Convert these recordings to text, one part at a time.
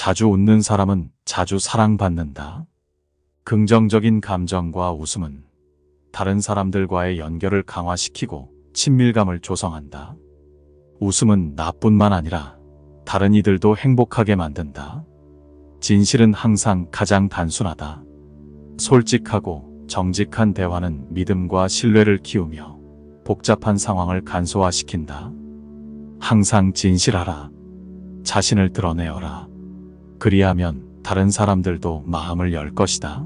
자주 웃는 사람은 자주 사랑받는다. 긍정적인 감정과 웃음은 다른 사람들과의 연결을 강화시키고 친밀감을 조성한다. 웃음은 나뿐만 아니라 다른 이들도 행복하게 만든다. 진실은 항상 가장 단순하다. 솔직하고 정직한 대화는 믿음과 신뢰를 키우며 복잡한 상황을 간소화시킨다. 항상 진실하라. 자신을 드러내어라. 그리하면 다른 사람들도 마음을 열 것이다.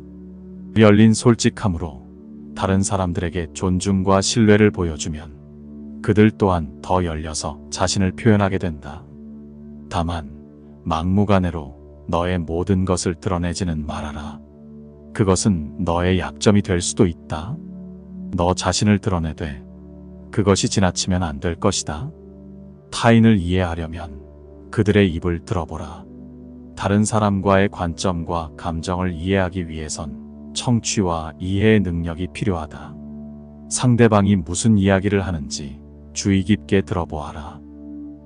열린 솔직함으로 다른 사람들에게 존중과 신뢰를 보여주면 그들 또한 더 열려서 자신을 표현하게 된다. 다만 막무가내로 너의 모든 것을 드러내지는 말아라. 그것은 너의 약점이 될 수도 있다. 너 자신을 드러내되 그것이 지나치면 안 될 것이다. 타인을 이해하려면 그들의 입을 들어보라. 다른 사람과의 관점과 감정을 이해하기 위해선 청취와 이해의 능력이 필요하다. 상대방이 무슨 이야기를 하는지 주의 깊게 들어보아라.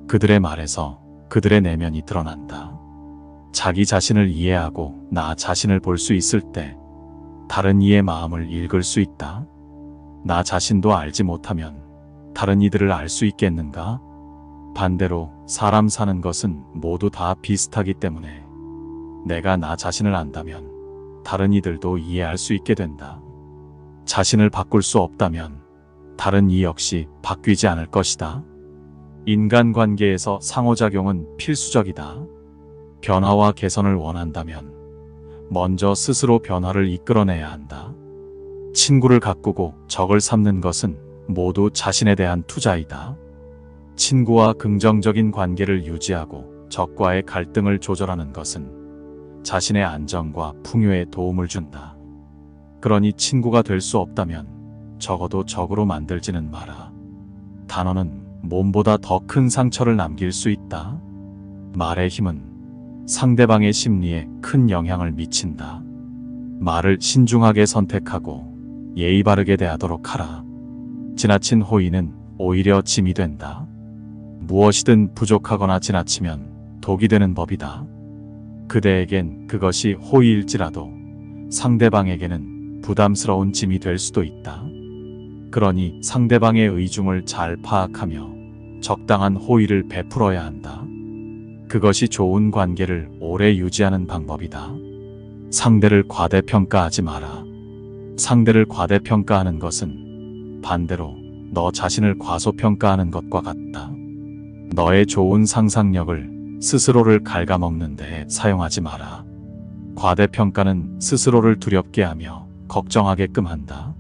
그들의 말에서 그들의 내면이 드러난다. 자기 자신을 이해하고 나 자신을 볼 수 있을 때 다른 이의 마음을 읽을 수 있다. 나 자신도 알지 못하면 다른 이들을 알 수 있겠는가? 반대로 사람 사는 것은 모두 다 비슷하기 때문에 내가 나 자신을 안다면 다른 이들도 이해할 수 있게 된다. 자신을 바꿀 수 없다면 다른 이 역시 바뀌지 않을 것이다. 인간관계에서 상호작용은 필수적이다. 변화와 개선을 원한다면 먼저 스스로 변화를 이끌어내야 한다. 친구를 가꾸고 적을 삼는 것은 모두 자신에 대한 투자이다. 친구와 긍정적인 관계를 유지하고 적과의 갈등을 조절하는 것은 자신의 안정과 풍요에 도움을 준다. 그러니 친구가 될 수 없다면 적어도 적으로 만들지는 마라. 단어는 몸보다 더 큰 상처를 남길 수 있다. 말의 힘은 상대방의 심리에 큰 영향을 미친다. 말을 신중하게 선택하고 예의 바르게 대하도록 하라. 지나친 호의는 오히려 짐이 된다. 무엇이든 부족하거나 지나치면 독이 되는 법이다. 그대에겐 그것이 호의일지라도 상대방에게는 부담스러운 짐이 될 수도 있다. 그러니 상대방의 의중을 잘 파악하며 적당한 호의를 베풀어야 한다. 그것이 좋은 관계를 오래 유지하는 방법이다. 상대를 과대평가하지 마라. 상대를 과대평가하는 것은 반대로 너 자신을 과소평가하는 것과 같다. 너의 좋은 상상력을 스스로를 갉아먹는 데 사용하지 마라. 과대평가는 스스로를 두렵게 하며 걱정하게끔 한다.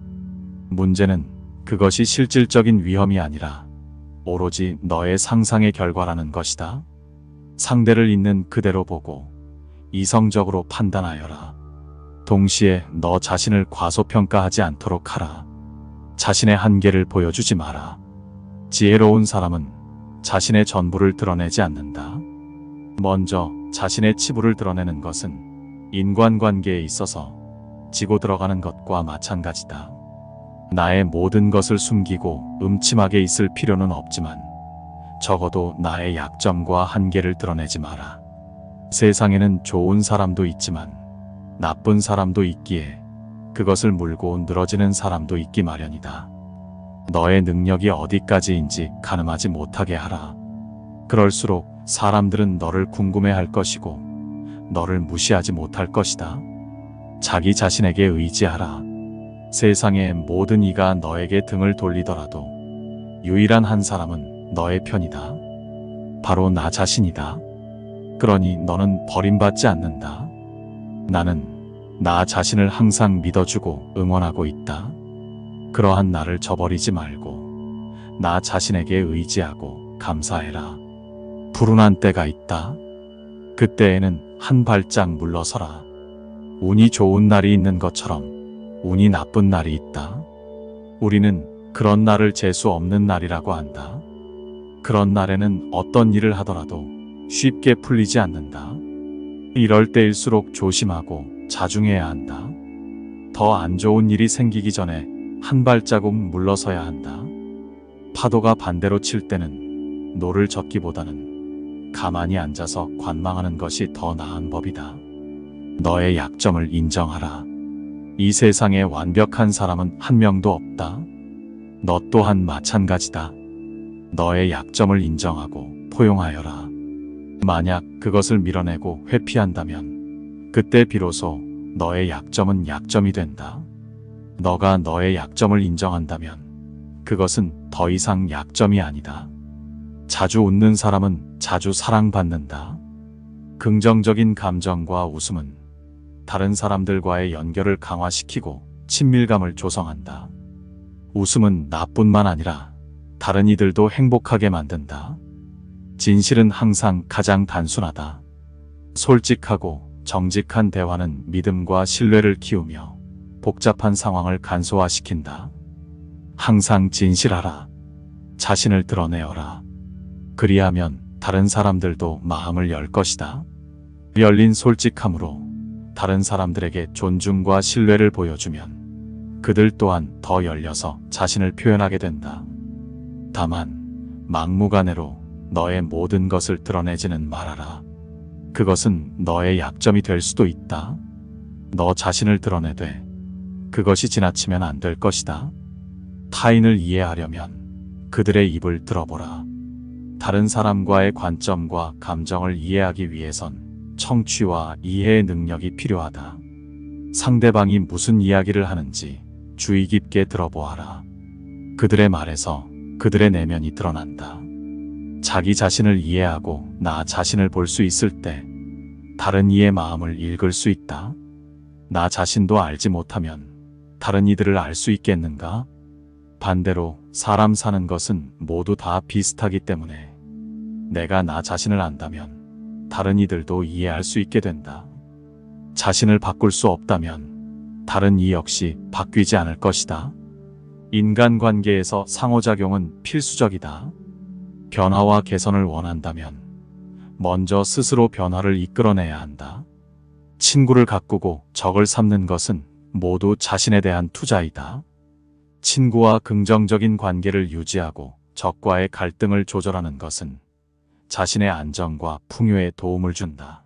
문제는 그것이 실질적인 위험이 아니라 오로지 너의 상상의 결과라는 것이다. 상대를 있는 그대로 보고 이성적으로 판단하여라. 동시에 너 자신을 과소평가하지 않도록 하라. 자신의 한계를 보여주지 마라. 지혜로운 사람은 자신의 전부를 드러내지 않는다. 먼저 자신의 치부를 드러내는 것은 인간관계에 있어서 지고 들어가는 것과 마찬가지다. 나의 모든 것을 숨기고 음침하게 있을 필요는 없지만 적어도 나의 약점과 한계를 드러내지 마라. 세상에는 좋은 사람도 있지만 나쁜 사람도 있기에 그것을 물고 늘어지는 사람도 있기 마련이다. 너의 능력이 어디까지인지 가늠하지 못하게 하라. 그럴수록 사람들은 너를 궁금해할 것이고 너를 무시하지 못할 것이다. 자기 자신에게 의지하라. 세상의 모든 이가 너에게 등을 돌리더라도 유일한 한 사람은 너의 편이다. 바로 나 자신이다. 그러니 너는 버림받지 않는다. 나는 나 자신을 항상 믿어주고 응원하고 있다. 그러한 나를 저버리지 말고 나 자신에게 의지하고 감사해라. 불운한 때가 있다. 그때에는 한 발짝 물러서라. 운이 좋은 날이 있는 것처럼 운이 나쁜 날이 있다. 우리는 그런 날을 재수 없는 날이라고 한다. 그런 날에는 어떤 일을 하더라도 쉽게 풀리지 않는다. 이럴 때일수록 조심하고 자중해야 한다. 더 안 좋은 일이 생기기 전에 한 발자국 물러서야 한다. 파도가 반대로 칠 때는 노를 젓기보다는 가만히 앉아서 관망하는 것이 더 나은 법이다. 너의 약점을 인정하라. 이 세상에 완벽한 사람은 한 명도 없다. 너 또한 마찬가지다. 너의 약점을 인정하고 포용하여라. 만약 그것을 밀어내고 회피한다면 그때 비로소 너의 약점은 약점이 된다. 너가 너의 약점을 인정한다면 그것은 더 이상 약점이 아니다. 자주 웃는 사람은 자주 사랑받는다. 긍정적인 감정과 웃음은 다른 사람들과의 연결을 강화시키고 친밀감을 조성한다. 웃음은 나뿐만 아니라 다른 이들도 행복하게 만든다. 진실은 항상 가장 단순하다. 솔직하고 정직한 대화는 믿음과 신뢰를 키우며 복잡한 상황을 간소화시킨다. 항상 진실하라. 자신을 드러내어라. 그리하면 다른 사람들도 마음을 열 것이다. 열린 솔직함으로 다른 사람들에게 존중과 신뢰를 보여주면 그들 또한 더 열려서 자신을 표현하게 된다. 다만 막무가내로 너의 모든 것을 드러내지는 말아라. 그것은 너의 약점이 될 수도 있다. 너 자신을 드러내되 그것이 지나치면 안 될 것이다. 타인을 이해하려면 그들의 입을 들어보라. 다른 사람과의 관점과 감정을 이해하기 위해선 청취와 이해의 능력이 필요하다. 상대방이 무슨 이야기를 하는지 주의 깊게 들어보아라. 그들의 말에서 그들의 내면이 드러난다. 자기 자신을 이해하고 나 자신을 볼 수 있을 때 다른 이의 마음을 읽을 수 있다. 나 자신도 알지 못하면 다른 이들을 알 수 있겠는가? 반대로 사람 사는 것은 모두 다 비슷하기 때문에 내가 나 자신을 안다면 다른 이들도 이해할 수 있게 된다. 자신을 바꿀 수 없다면 다른 이 역시 바뀌지 않을 것이다. 인간관계에서 상호작용은 필수적이다. 변화와 개선을 원한다면 먼저 스스로 변화를 이끌어내야 한다. 친구를 가꾸고 적을 삼는 것은 모두 자신에 대한 투자이다. 친구와 긍정적인 관계를 유지하고 적과의 갈등을 조절하는 것은 자신의 안정과 풍요에 도움을 준다.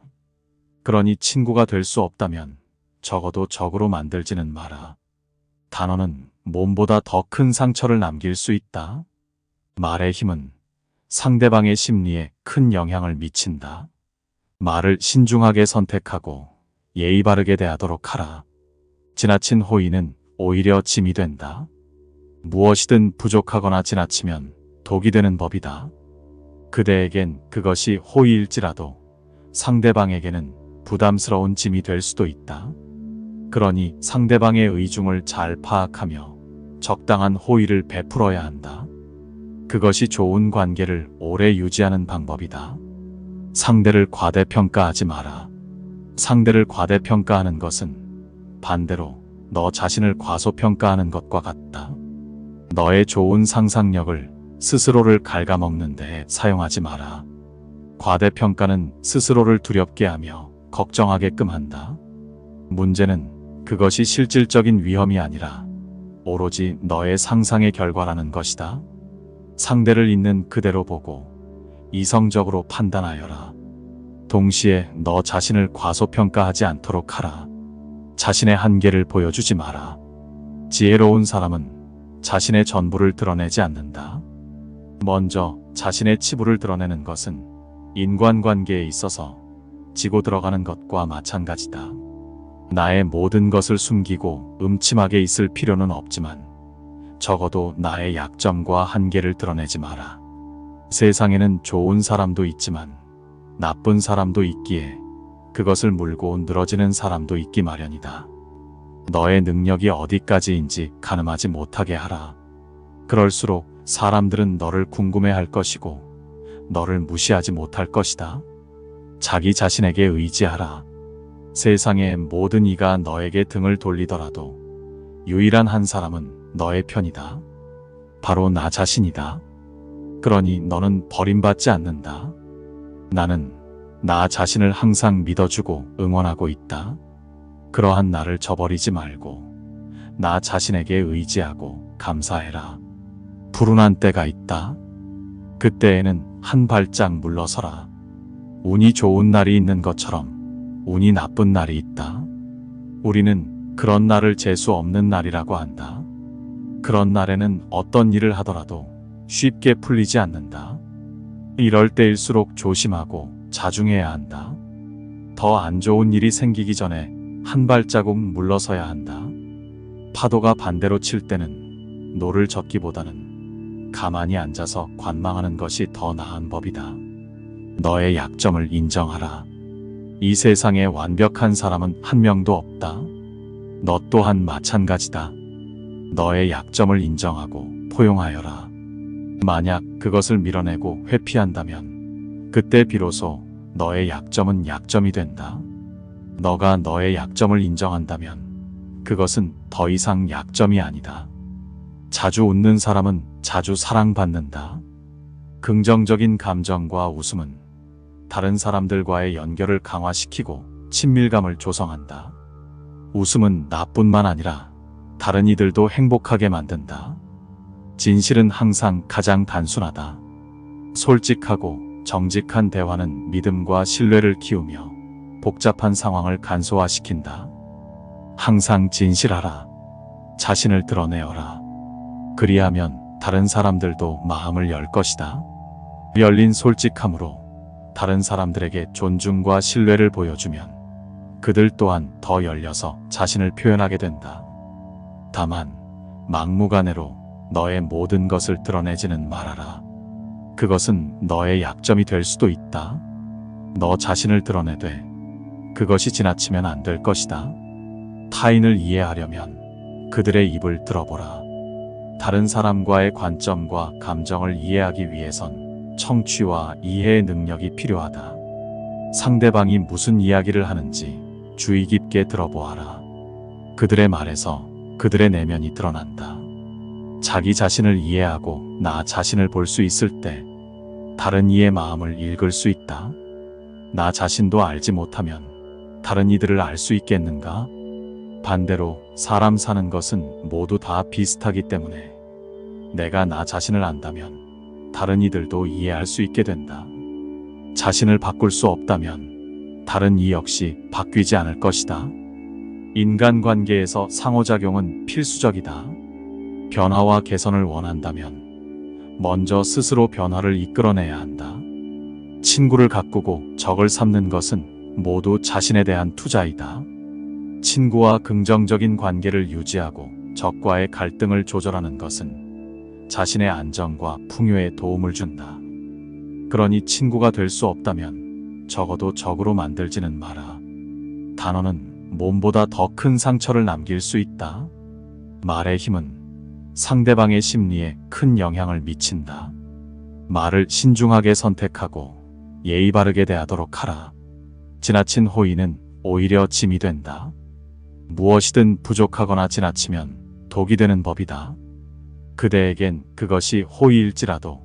그러니 친구가 될 수 없다면 적어도 적으로 만들지는 마라. 단어는 몸보다 더 큰 상처를 남길 수 있다. 말의 힘은 상대방의 심리에 큰 영향을 미친다. 말을 신중하게 선택하고 예의 바르게 대하도록 하라. 지나친 호의는 오히려 짐이 된다. 무엇이든 부족하거나 지나치면 독이 되는 법이다. 그대에겐 그것이 호의일지라도 상대방에게는 부담스러운 짐이 될 수도 있다. 그러니 상대방의 의중을 잘 파악하며 적당한 호의를 베풀어야 한다. 그것이 좋은 관계를 오래 유지하는 방법이다. 상대를 과대평가하지 마라. 상대를 과대평가하는 것은 반대로 너 자신을 과소평가하는 것과 같다. 너의 좋은 상상력을 스스로를 갉아먹는 데 사용하지 마라. 과대평가는 스스로를 두렵게 하며 걱정하게끔 한다. 문제는 그것이 실질적인 위험이 아니라 오로지 너의 상상의 결과라는 것이다. 상대를 있는 그대로 보고 이성적으로 판단하여라. 동시에 너 자신을 과소평가하지 않도록 하라. 자신의 한계를 보여주지 마라. 지혜로운 사람은 자신의 전부를 드러내지 않는다. 먼저 자신의 치부를 드러내는 것은 인간관계에 있어서 지고 들어가는 것과 마찬가지다. 나의 모든 것을 숨기고 음침하게 있을 필요는 없지만 적어도 나의 약점과 한계를 드러내지 마라. 세상에는 좋은 사람도 있지만 나쁜 사람도 있기에 그것을 물고 늘어지는 사람도 있기 마련이다. 너의 능력이 어디까지인지 가늠하지 못하게 하라. 그럴수록 사람들은 너를 궁금해할 것이고 너를 무시하지 못할 것이다. 자기 자신에게 의지하라. 세상의 모든 이가 너에게 등을 돌리더라도 유일한 한 사람은 너의 편이다. 바로 나 자신이다. 그러니 너는 버림받지 않는다. 나는 나 자신을 항상 믿어주고 응원하고 있다. 그러한 나를 저버리지 말고 나 자신에게 의지하고 감사해라. 불운한 때가 있다. 그때에는 한 발짝 물러서라. 운이 좋은 날이 있는 것처럼 운이 나쁜 날이 있다. 우리는 그런 날을 재수 없는 날이라고 한다. 그런 날에는 어떤 일을 하더라도 쉽게 풀리지 않는다. 이럴 때일수록 조심하고 자중해야 한다. 더 안 좋은 일이 생기기 전에 한 발자국 물러서야 한다. 파도가 반대로 칠 때는 노를 젓기보다는 가만히 앉아서 관망하는 것이 더 나은 법이다. 너의 약점을 인정하라. 이 세상에 완벽한 사람은 한 명도 없다. 너 또한 마찬가지다. 너의 약점을 인정하고 포용하여라. 만약 그것을 밀어내고 회피한다면 그때 비로소 너의 약점은 약점이 된다. 너가 너의 약점을 인정한다면 그것은 더 이상 약점이 아니다. 자주 웃는 사람은 자주 사랑받는다. 긍정적인 감정과 웃음은 다른 사람들과의 연결을 강화시키고 친밀감을 조성한다. 웃음은 나뿐만 아니라 다른 이들도 행복하게 만든다. 진실은 항상 가장 단순하다. 솔직하고 정직한 대화는 믿음과 신뢰를 키우며 복잡한 상황을 간소화시킨다. 항상 진실하라. 자신을 드러내어라. 그리하면 다른 사람들도 마음을 열 것이다. 열린 솔직함으로 다른 사람들에게 존중과 신뢰를 보여주면 그들 또한 더 열려서 자신을 표현하게 된다. 다만 막무가내로 너의 모든 것을 드러내지는 말아라. 그것은 너의 약점이 될 수도 있다. 너 자신을 드러내되 그것이 지나치면 안 될 것이다. 타인을 이해하려면 그들의 입을 들어보라. 다른 사람과의 관점과 감정을 이해하기 위해선 청취와 이해의 능력이 필요하다. 상대방이 무슨 이야기를 하는지 주의 깊게 들어보아라. 그들의 말에서 그들의 내면이 드러난다. 자기 자신을 이해하고 나 자신을 볼 수 있을 때 다른 이의 마음을 읽을 수 있다. 나 자신도 알지 못하면 다른 이들을 알 수 있겠는가? 반대로 사람 사는 것은 모두 다 비슷하기 때문에 내가 나 자신을 안다면 다른 이들도 이해할 수 있게 된다. 자신을 바꿀 수 없다면 다른 이 역시 바뀌지 않을 것이다. 인간관계에서 상호작용은 필수적이다. 변화와 개선을 원한다면 먼저 스스로 변화를 이끌어내야 한다. 친구를 가꾸고 적을 삼는 것은 모두 자신에 대한 투자이다. 친구와 긍정적인 관계를 유지하고 적과의 갈등을 조절하는 것은 자신의 안정과 풍요에 도움을 준다. 그러니 친구가 될 수 없다면 적어도 적으로 만들지는 마라. 단어는 몸보다 더 큰 상처를 남길 수 있다. 말의 힘은 상대방의 심리에 큰 영향을 미친다. 말을 신중하게 선택하고 예의 바르게 대하도록 하라. 지나친 호의는 오히려 짐이 된다. 무엇이든 부족하거나 지나치면 독이 되는 법이다. 그대에겐 그것이 호의일지라도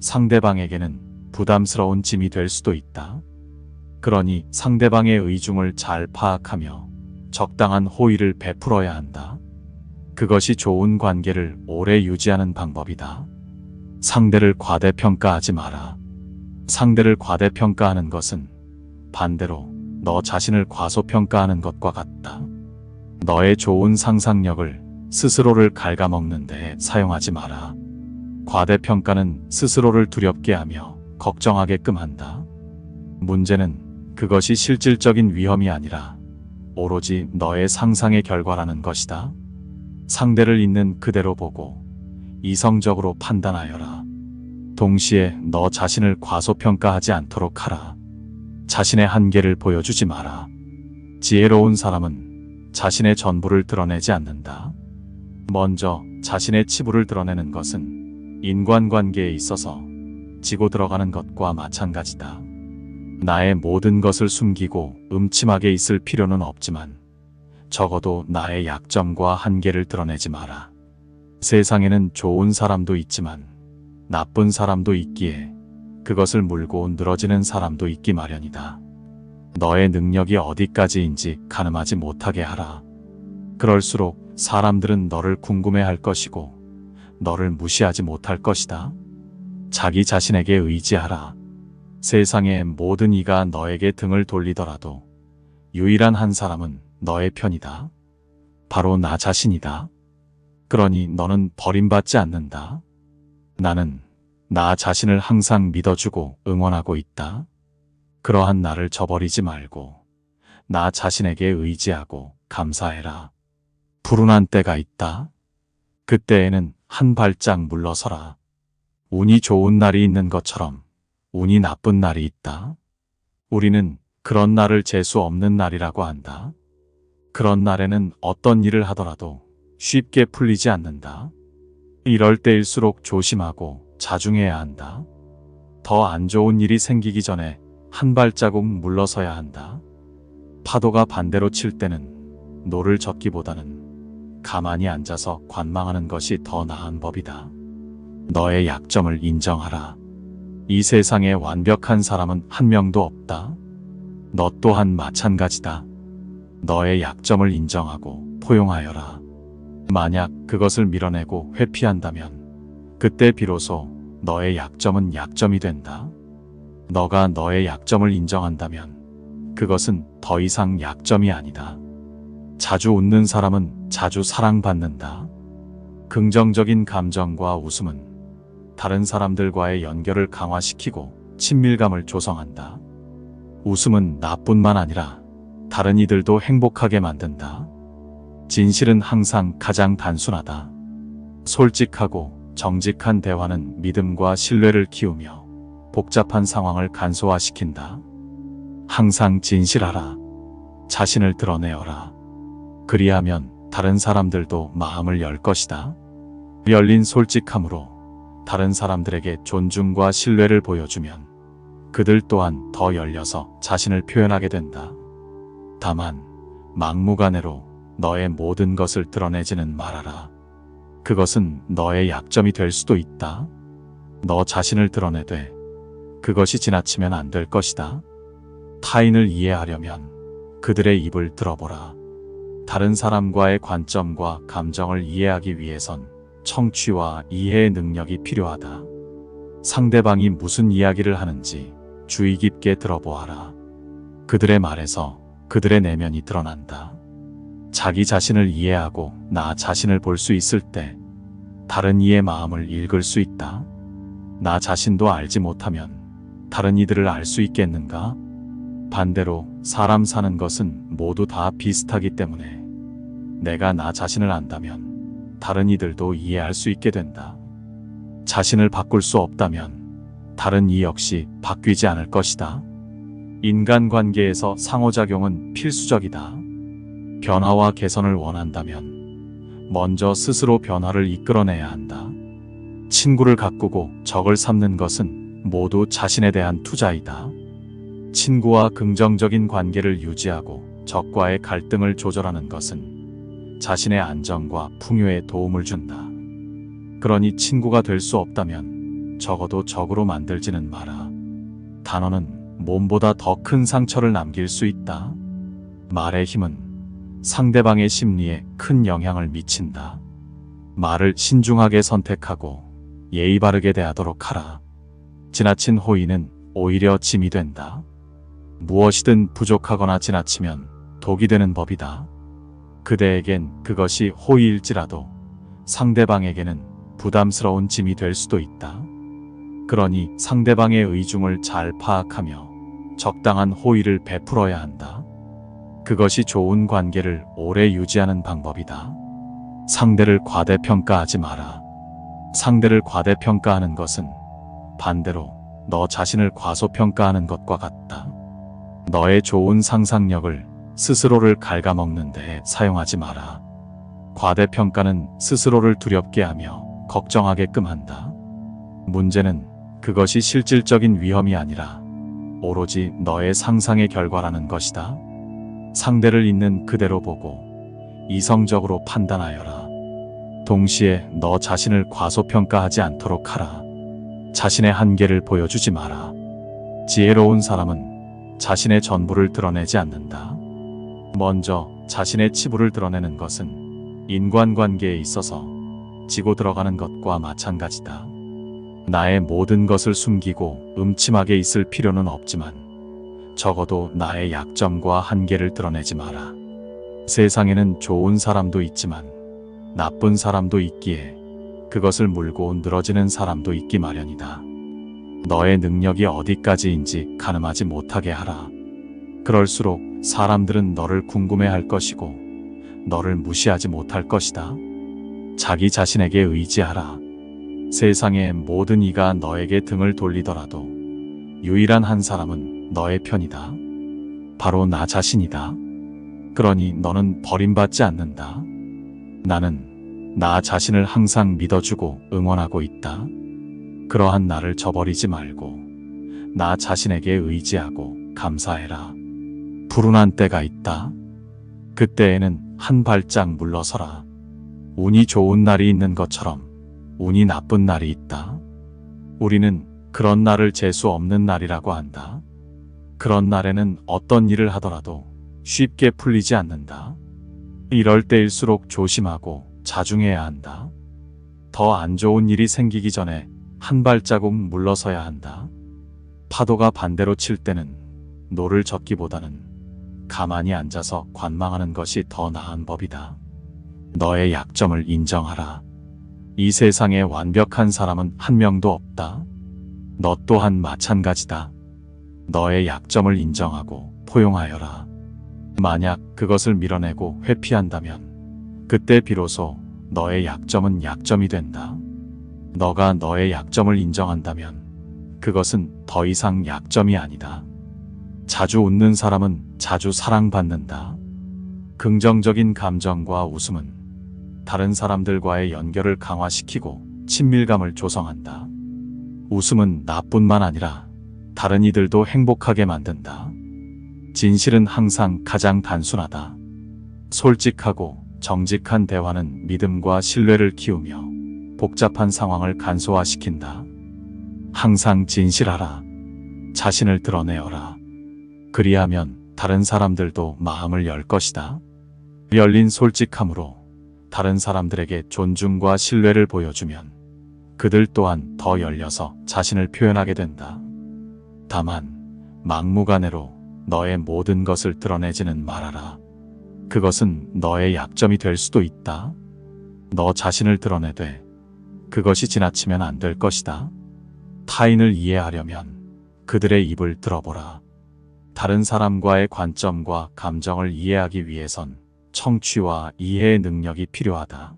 상대방에게는 부담스러운 짐이 될 수도 있다. 그러니 상대방의 의중을 잘 파악하며 적당한 호의를 베풀어야 한다. 그것이 좋은 관계를 오래 유지하는 방법이다. 상대를 과대평가하지 마라. 상대를 과대평가하는 것은 반대로 너 자신을 과소평가하는 것과 같다. 너의 좋은 상상력을 스스로를 갉아먹는 데 사용하지 마라. 과대평가는 스스로를 두렵게 하며 걱정하게끔 한다. 문제는 그것이 실질적인 위험이 아니라 오로지 너의 상상의 결과라는 것이다. 상대를 있는 그대로 보고 이성적으로 판단하여라. 동시에 너 자신을 과소평가하지 않도록 하라. 자신의 한계를 보여주지 마라. 지혜로운 사람은 자신의 전부를 드러내지 않는다. 먼저 자신의 치부를 드러내는 것은 인간관계에 있어서 지고 들어가는 것과 마찬가지다. 나의 모든 것을 숨기고 음침하게 있을 필요는 없지만 적어도 나의 약점과 한계를 드러내지 마라. 세상에는 좋은 사람도 있지만 나쁜 사람도 있기에 그것을 물고 늘어지는 사람도 있기 마련이다. 너의 능력이 어디까지인지 가늠하지 못하게 하라. 그럴수록 사람들은 너를 궁금해할 것이고 너를 무시하지 못할 것이다. 자기 자신에게 의지하라. 세상의 모든 이가 너에게 등을 돌리더라도 유일한 한 사람은 너의 편이다. 바로 나 자신이다. 그러니 너는 버림받지 않는다. 나는 나 자신을 항상 믿어주고 응원하고 있다. 그러한 나를 저버리지 말고 나 자신에게 의지하고 감사해라. 불운한 때가 있다. 그때에는 한 발짝 물러서라. 운이 좋은 날이 있는 것처럼 운이 나쁜 날이 있다. 우리는 그런 날을 재수 없는 날이라고 한다. 그런 날에는 어떤 일을 하더라도 쉽게 풀리지 않는다. 이럴 때일수록 조심하고 자중해야 한다. 더 안 좋은 일이 생기기 전에 한 발자국 물러서야 한다. 파도가 반대로 칠 때는 노를 젓기보다는 가만히 앉아서 관망하는 것이 더 나은 법이다. 너의 약점을 인정하라. 이 세상에 완벽한 사람은 한 명도 없다. 너 또한 마찬가지다. 너의 약점을 인정하고 포용하여라. 만약 그것을 밀어내고 회피한다면 그때 비로소 너의 약점은 약점이 된다. 너가 너의 약점을 인정한다면 그것은 더 이상 약점이 아니다. 자주 웃는 사람은 자주 사랑받는다. 긍정적인 감정과 웃음은 다른 사람들과의 연결을 강화시키고 친밀감을 조성한다. 웃음은 나뿐만 아니라 다른 이들도 행복하게 만든다. 진실은 항상 가장 단순하다. 솔직하고 정직한 대화는 믿음과 신뢰를 키우며 복잡한 상황을 간소화시킨다. 항상 진실하라. 자신을 드러내어라. 그리하면 다른 사람들도 마음을 열 것이다. 열린 솔직함으로 다른 사람들에게 존중과 신뢰를 보여주면 그들 또한 더 열려서 자신을 표현하게 된다. 다만 막무가내로 너의 모든 것을 드러내지는 말아라. 그것은 너의 약점이 될 수도 있다. 너 자신을 드러내되 그것이 지나치면 안 될 것이다. 타인을 이해하려면 그들의 입을 들어보라. 다른 사람과의 관점과 감정을 이해하기 위해선 청취와 이해의 능력이 필요하다. 상대방이 무슨 이야기를 하는지 주의 깊게 들어보아라. 그들의 말에서 그들의 내면이 드러난다. 자기 자신을 이해하고 나 자신을 볼 수 있을 때 다른 이의 마음을 읽을 수 있다. 나 자신도 알지 못하면 다른 이들을 알 수 있겠는가? 반대로 사람 사는 것은 모두 다 비슷하기 때문에 내가 나 자신을 안다면 다른 이들도 이해할 수 있게 된다. 자신을 바꿀 수 없다면 다른 이 역시 바뀌지 않을 것이다. 인간관계에서 상호작용은 필수적이다. 변화와 개선을 원한다면 먼저 스스로 변화를 이끌어내야 한다. 친구를 가꾸고 적을 삼는 것은 모두 자신에 대한 투자이다. 친구와 긍정적인 관계를 유지하고 적과의 갈등을 조절하는 것은 자신의 안정과 풍요에 도움을 준다. 그러니 친구가 될 수 없다면 적어도 적으로 만들지는 마라. 단어는 몸보다 더 큰 상처를 남길 수 있다. 말의 힘은 상대방의 심리에 큰 영향을 미친다. 말을 신중하게 선택하고 예의 바르게 대하도록 하라. 지나친 호의는 오히려 짐이 된다. 무엇이든 부족하거나 지나치면 독이 되는 법이다. 그대에겐 그것이 호의일지라도 상대방에게는 부담스러운 짐이 될 수도 있다. 그러니 상대방의 의중을 잘 파악하며 적당한 호의를 베풀어야 한다. 그것이 좋은 관계를 오래 유지하는 방법이다. 상대를 과대평가하지 마라. 상대를 과대평가하는 것은 반대로 너 자신을 과소평가하는 것과 같다. 너의 좋은 상상력을 스스로를 갉아먹는 데 사용하지 마라. 과대평가는 스스로를 두렵게 하며 걱정하게끔 한다. 문제는 그것이 실질적인 위험이 아니라 오로지 너의 상상의 결과라는 것이다. 상대를 있는 그대로 보고 이성적으로 판단하여라. 동시에 너 자신을 과소평가하지 않도록 하라. 자신의 한계를 보여주지 마라. 지혜로운 사람은 자신의 전부를 드러내지 않는다. 먼저 자신의 치부를 드러내는 것은 인간관계에 있어서 지고 들어가는 것과 마찬가지다. 나의 모든 것을 숨기고 음침하게 있을 필요는 없지만 적어도 나의 약점과 한계를 드러내지 마라. 세상에는 좋은 사람도 있지만 나쁜 사람도 있기에 그것을 물고 늘어지는 사람도 있기 마련이다. 너의 능력이 어디까지인지 가늠하지 못하게 하라. 그럴수록 사람들은 너를 궁금해할 것이고 너를 무시하지 못할 것이다. 자기 자신에게 의지하라. 세상의 모든 이가 너에게 등을 돌리더라도 유일한 한 사람은 너의 편이다. 바로 나 자신이다. 그러니 너는 버림받지 않는다. 나는 나 자신을 항상 믿어주고 응원하고 있다. 그러한 나를 저버리지 말고 나 자신에게 의지하고 감사해라. 불운한 때가 있다. 그때에는 한 발짝 물러서라. 운이 좋은 날이 있는 것처럼 운이 나쁜 날이 있다. 우리는 그런 날을 재수 없는 날이라고 한다. 그런 날에는 어떤 일을 하더라도 쉽게 풀리지 않는다. 이럴 때일수록 조심하고 자중해야 한다. 더 안 좋은 일이 생기기 전에 한 발자국 물러서야 한다. 파도가 반대로 칠 때는 노를 젓기보다는 가만히 앉아서 관망하는 것이 더 나은 법이다. 너의 약점을 인정하라. 이 세상에 완벽한 사람은 한 명도 없다. 너 또한 마찬가지다. 너의 약점을 인정하고 포용하여라. 만약 그것을 밀어내고 회피한다면 그때 비로소 너의 약점은 약점이 된다. 너가 너의 약점을 인정한다면 그것은 더 이상 약점이 아니다. 자주 웃는 사람은 자주 사랑받는다. 긍정적인 감정과 웃음은 다른 사람들과의 연결을 강화시키고 친밀감을 조성한다. 웃음은 나뿐만 아니라 다른 이들도 행복하게 만든다. 진실은 항상 가장 단순하다. 솔직하고 정직한 대화는 믿음과 신뢰를 키우며 복잡한 상황을 간소화시킨다. 항상 진실하라. 자신을 드러내어라. 그리하면 다른 사람들도 마음을 열 것이다. 열린 솔직함으로 다른 사람들에게 존중과 신뢰를 보여주면 그들 또한 더 열려서 자신을 표현하게 된다. 다만 막무가내로 너의 모든 것을 드러내지는 말아라. 그것은 너의 약점이 될 수도 있다. 너 자신을 드러내되 그것이 지나치면 안 될 것이다. 타인을 이해하려면 그들의 입을 들어보라. 다른 사람과의 관점과 감정을 이해하기 위해선 청취와 이해의 능력이 필요하다.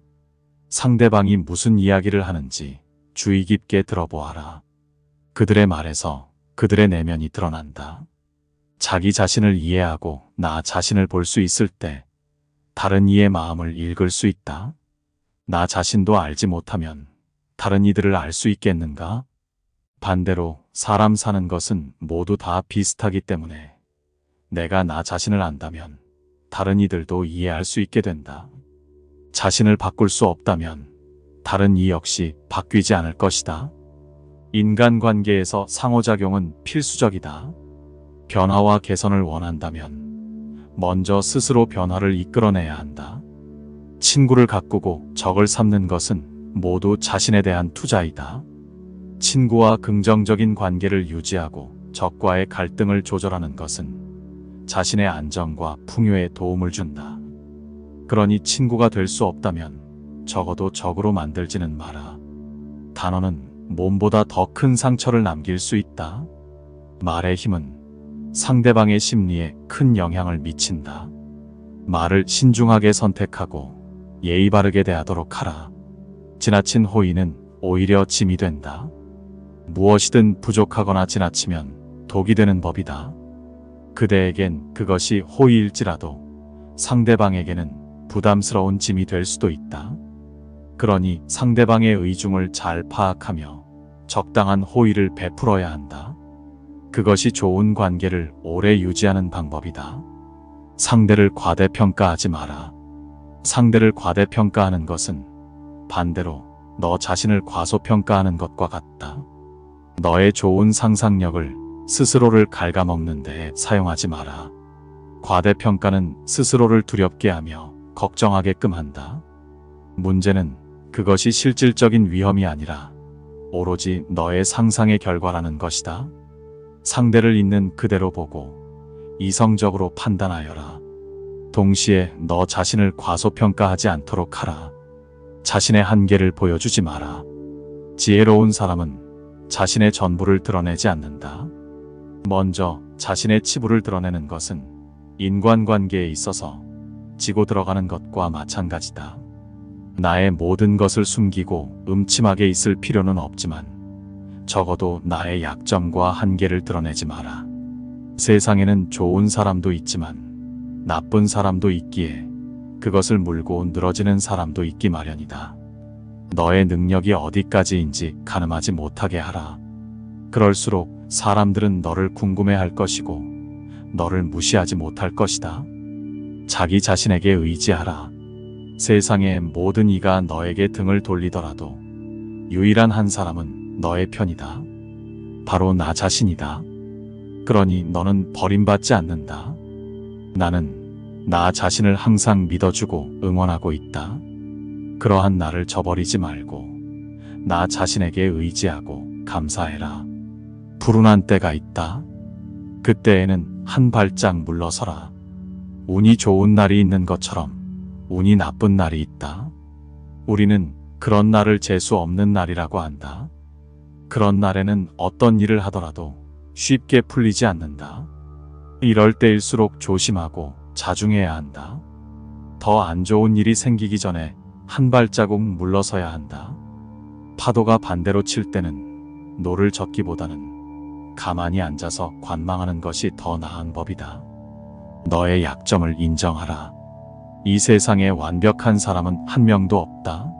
상대방이 무슨 이야기를 하는지 주의 깊게 들어보아라. 그들의 말에서 그들의 내면이 드러난다. 자기 자신을 이해하고 나 자신을 볼 수 있을 때 다른 이의 마음을 읽을 수 있다. 나 자신도 알지 못하면 다른 이들을 알 수 있겠는가? 반대로 사람 사는 것은 모두 다 비슷하기 때문에 내가 나 자신을 안다면 다른 이들도 이해할 수 있게 된다. 자신을 바꿀 수 없다면 다른 이 역시 바뀌지 않을 것이다. 인간관계에서 상호작용은 필수적이다. 변화와 개선을 원한다면 먼저 스스로 변화를 이끌어내야 한다. 친구를 가꾸고 적을 삼는 것은 모두 자신에 대한 투자이다. 친구와 긍정적인 관계를 유지하고 적과의 갈등을 조절하는 것은 자신의 안정과 풍요에 도움을 준다. 그러니 친구가 될 수 없다면 적어도 적으로 만들지는 마라. 단어는 몸보다 더 큰 상처를 남길 수 있다. 말의 힘은 상대방의 심리에 큰 영향을 미친다. 말을 신중하게 선택하고 예의 바르게 대하도록 하라. 지나친 호의는 오히려 짐이 된다. 무엇이든 부족하거나 지나치면 독이 되는 법이다. 그대에겐 그것이 호의일지라도 상대방에게는 부담스러운 짐이 될 수도 있다. 그러니 상대방의 의중을 잘 파악하며 적당한 호의를 베풀어야 한다. 그것이 좋은 관계를 오래 유지하는 방법이다. 상대를 과대평가하지 마라. 상대를 과대평가하는 것은 반대로 너 자신을 과소평가하는 것과 같다. 너의 좋은 상상력을 스스로를 갉아먹는 데 사용하지 마라. 과대평가는 스스로를 두렵게 하며 걱정하게끔 한다. 문제는 그것이 실질적인 위험이 아니라 오로지 너의 상상의 결과라는 것이다. 상대를 있는 그대로 보고 이성적으로 판단하여라. 동시에 너 자신을 과소평가하지 않도록 하라. 자신의 한계를 보여주지 마라. 지혜로운 사람은 자신의 전부를 드러내지 않는다. 먼저 자신의 치부를 드러내는 것은 인간관계에 있어서 지고 들어가는 것과 마찬가지다. 나의 모든 것을 숨기고 음침하게 있을 필요는 없지만 적어도 나의 약점과 한계를 드러내지 마라. 세상에는 좋은 사람도 있지만 나쁜 사람도 있기에 그것을 물고 늘어지는 사람도 있기 마련이다. 너의 능력이 어디까지인지 가늠하지 못하게 하라. 그럴수록 사람들은 너를 궁금해할 것이고 너를 무시하지 못할 것이다. 자기 자신에게 의지하라. 세상의 모든 이가 너에게 등을 돌리더라도 유일한 한 사람은 너의 편이다. 바로 나 자신이다. 그러니 너는 버림받지 않는다. 나는 나 자신을 항상 믿어주고 응원하고 있다. 그러한 나를 저버리지 말고 나 자신에게 의지하고 감사해라. 불운한 때가 있다. 그때에는 한 발짝 물러서라. 운이 좋은 날이 있는 것처럼 운이 나쁜 날이 있다. 우리는 그런 날을 재수 없는 날이라고 한다. 그런 날에는 어떤 일을 하더라도 쉽게 풀리지 않는다. 이럴 때일수록 조심하고 자중해야 한다. 더 안 좋은 일이 생기기 전에 한 발자국 물러서야 한다. 파도가 반대로 칠 때는 노를 젓기보다는 가만히 앉아서 관망하는 것이 더 나은 법이다. 너의 약점을 인정하라. 이 세상에 완벽한 사람은 한 명도 없다.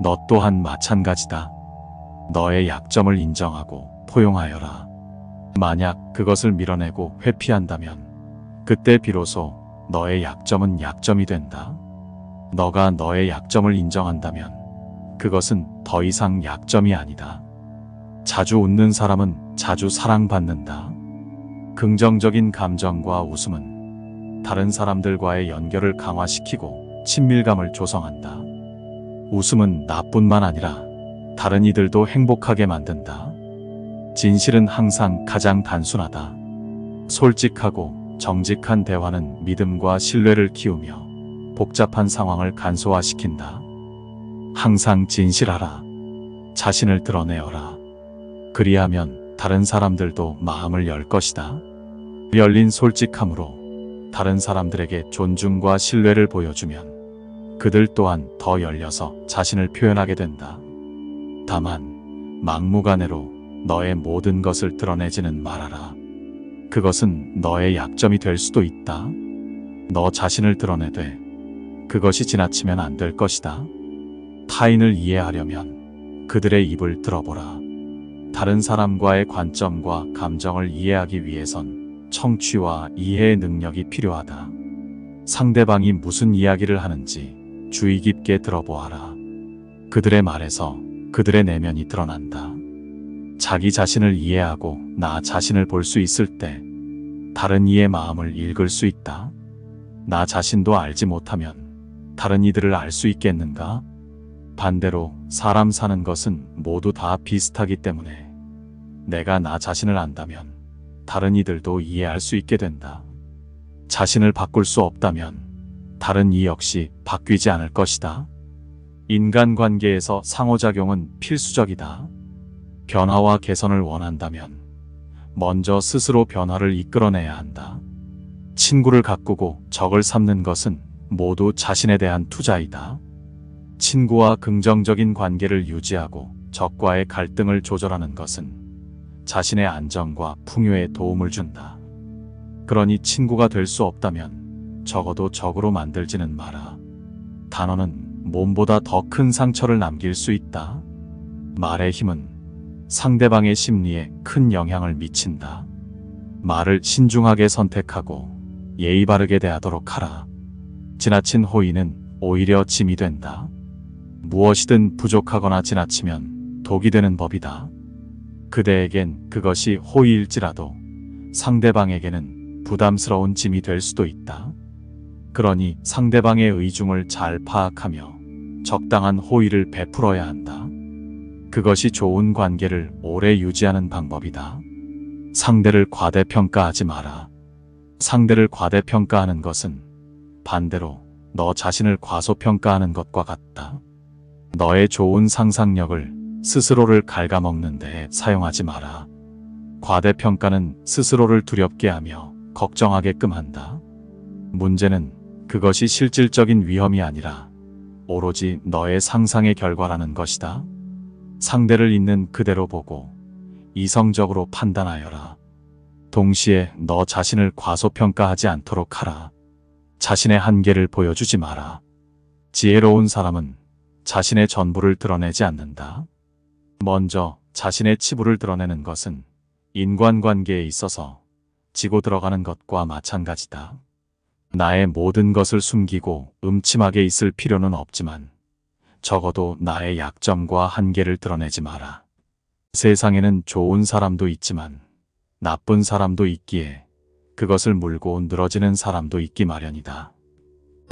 너 또한 마찬가지다. 너의 약점을 인정하고 포용하여라. 만약 그것을 밀어내고 회피한다면 그때 비로소 너의 약점은 약점이 된다. 너가 너의 약점을 인정한다면 그것은 더 이상 약점이 아니다. 자주 웃는 사람은 자주 사랑받는다. 긍정적인 감정과 웃음은 다른 사람들과의 연결을 강화시키고 친밀감을 조성한다. 웃음은 나뿐만 아니라 다른 이들도 행복하게 만든다. 진실은 항상 가장 단순하다. 솔직하고 정직한 대화는 믿음과 신뢰를 키우며 복잡한 상황을 간소화시킨다. 항상 진실하라. 자신을 드러내어라. 그리하면 다른 사람들도 마음을 열 것이다. 열린 솔직함으로 다른 사람들에게 존중과 신뢰를 보여주면 그들 또한 더 열려서 자신을 표현하게 된다. 다만 막무가내로 너의 모든 것을 드러내지는 말아라. 그것은 너의 약점이 될 수도 있다. 너 자신을 드러내되 그것이 지나치면 안 될 것이다. 타인을 이해하려면 그들의 입을 들어보라. 다른 사람과의 관점과 감정을 이해하기 위해선 청취와 이해의 능력이 필요하다. 상대방이 무슨 이야기를 하는지 주의 깊게 들어보아라. 그들의 말에서 그들의 내면이 드러난다. 자기 자신을 이해하고 나 자신을 볼 수 있을 때 다른 이의 마음을 읽을 수 있다. 나 자신도 알지 못하면 다른 이들을 알 수 있겠는가? 반대로 사람 사는 것은 모두 다 비슷하기 때문에 내가 나 자신을 안다면 다른 이들도 이해할 수 있게 된다. 자신을 바꿀 수 없다면 다른 이 역시 바뀌지 않을 것이다. 인간관계에서 상호작용은 필수적이다. 변화와 개선을 원한다면 먼저 스스로 변화를 이끌어내야 한다. 친구를 가꾸고 적을 삼는 것은 모두 자신에 대한 투자이다. 친구와 긍정적인 관계를 유지하고 적과의 갈등을 조절하는 것은 자신의 안정과 풍요에 도움을 준다. 그러니 친구가 될 수 없다면 적어도 적으로 만들지는 마라. 단어는 몸보다 더 큰 상처를 남길 수 있다. 말의 힘은 상대방의 심리에 큰 영향을 미친다. 말을 신중하게 선택하고 예의 바르게 대하도록 하라. 지나친 호의는 오히려 짐이 된다. 무엇이든 부족하거나 지나치면 독이 되는 법이다. 그대에겐 그것이 호의일지라도 상대방에게는 부담스러운 짐이 될 수도 있다. 그러니 상대방의 의중을 잘 파악하며 적당한 호의를 베풀어야 한다. 그것이 좋은 관계를 오래 유지하는 방법이다. 상대를 과대평가하지 마라. 상대를 과대평가하는 것은 반대로 너 자신을 과소평가하는 것과 같다. 너의 좋은 상상력을 스스로를 갉아먹는 데 사용하지 마라. 과대평가는 스스로를 두렵게 하며 걱정하게끔 한다. 문제는 그것이 실질적인 위험이 아니라 오로지 너의 상상의 결과라는 것이다. 상대를 있는 그대로 보고 이성적으로 판단하여라. 동시에 너 자신을 과소평가하지 않도록 하라. 자신의 한계를 보여주지 마라. 지혜로운 사람은 자신의 전부를 드러내지 않는다. 먼저 자신의 치부를 드러내는 것은 인간관계에 있어서 지고 들어가는 것과 마찬가지다. 나의 모든 것을 숨기고 음침하게 있을 필요는 없지만 적어도 나의 약점과 한계를 드러내지 마라. 세상에는 좋은 사람도 있지만 나쁜 사람도 있기에 그것을 물고 늘어지는 사람도 있기 마련이다.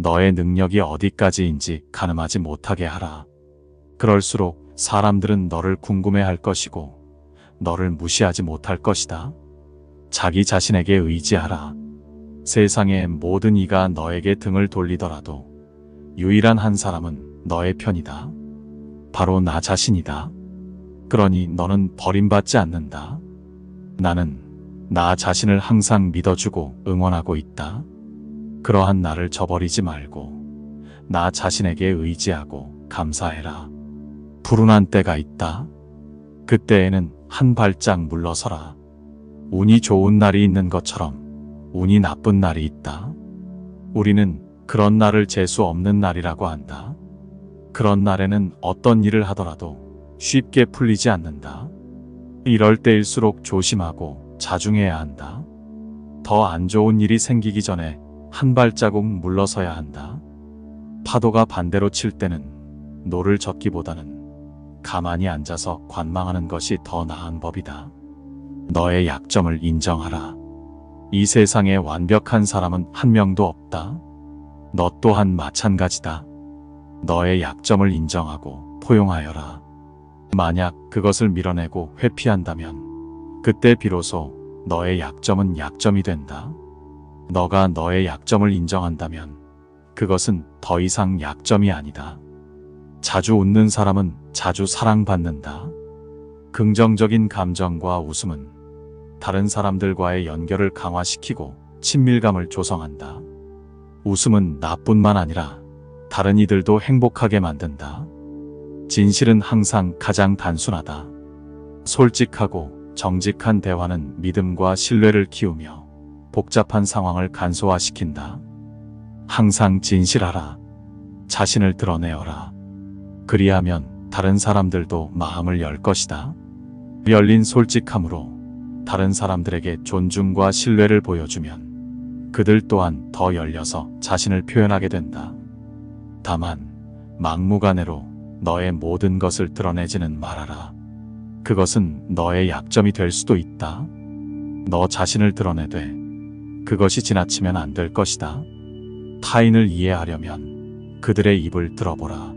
너의 능력이 어디까지인지 가늠하지 못하게 하라. 그럴수록 사람들은 너를 궁금해할 것이고 너를 무시하지 못할 것이다. 자기 자신에게 의지하라. 세상의 모든 이가 너에게 등을 돌리더라도 유일한 한 사람은 너의 편이다. 바로 나 자신이다. 그러니 너는 버림받지 않는다. 나는 나 자신을 항상 믿어주고 응원하고 있다. 그러한 나를 저버리지 말고 나 자신에게 의지하고 감사해라. 불운한 때가 있다. 그때에는 한 발짝 물러서라. 운이 좋은 날이 있는 것처럼 운이 나쁜 날이 있다. 우리는 그런 날을 재수 없는 날이라고 한다. 그런 날에는 어떤 일을 하더라도 쉽게 풀리지 않는다. 이럴 때일수록 조심하고 자중해야 한다. 더 안 좋은 일이 생기기 전에 한 발자국 물러서야 한다. 파도가 반대로 칠 때는 노를 젓기보다는 가만히 앉아서 관망하는 것이 더 나은 법이다. 너의 약점을 인정하라. 이 세상에 완벽한 사람은 한 명도 없다. 너 또한 마찬가지다. 너의 약점을 인정하고 포용하여라. 만약 그것을 밀어내고 회피한다면 그때 비로소 너의 약점은 약점이 된다. 너가 너의 약점을 인정한다면 그것은 더 이상 약점이 아니다. 자주 웃는 사람은 자주 사랑받는다. 긍정적인 감정과 웃음은 다른 사람들과의 연결을 강화시키고 친밀감을 조성한다. 웃음은 나뿐만 아니라 다른 이들도 행복하게 만든다. 진실은 항상 가장 단순하다. 솔직하고 정직한 대화는 믿음과 신뢰를 키우며 복잡한 상황을 간소화시킨다. 항상 진실하라. 자신을 드러내어라. 그리하면 다른 사람들도 마음을 열 것이다. 열린 솔직함으로 다른 사람들에게 존중과 신뢰를 보여주면 그들 또한 더 열려서 자신을 표현하게 된다. 다만 막무가내로 너의 모든 것을 드러내지는 말아라. 그것은 너의 약점이 될 수도 있다. 너 자신을 드러내되 그것이 지나치면 안 될 것이다. 타인을 이해하려면 그들의 입을 들어보라.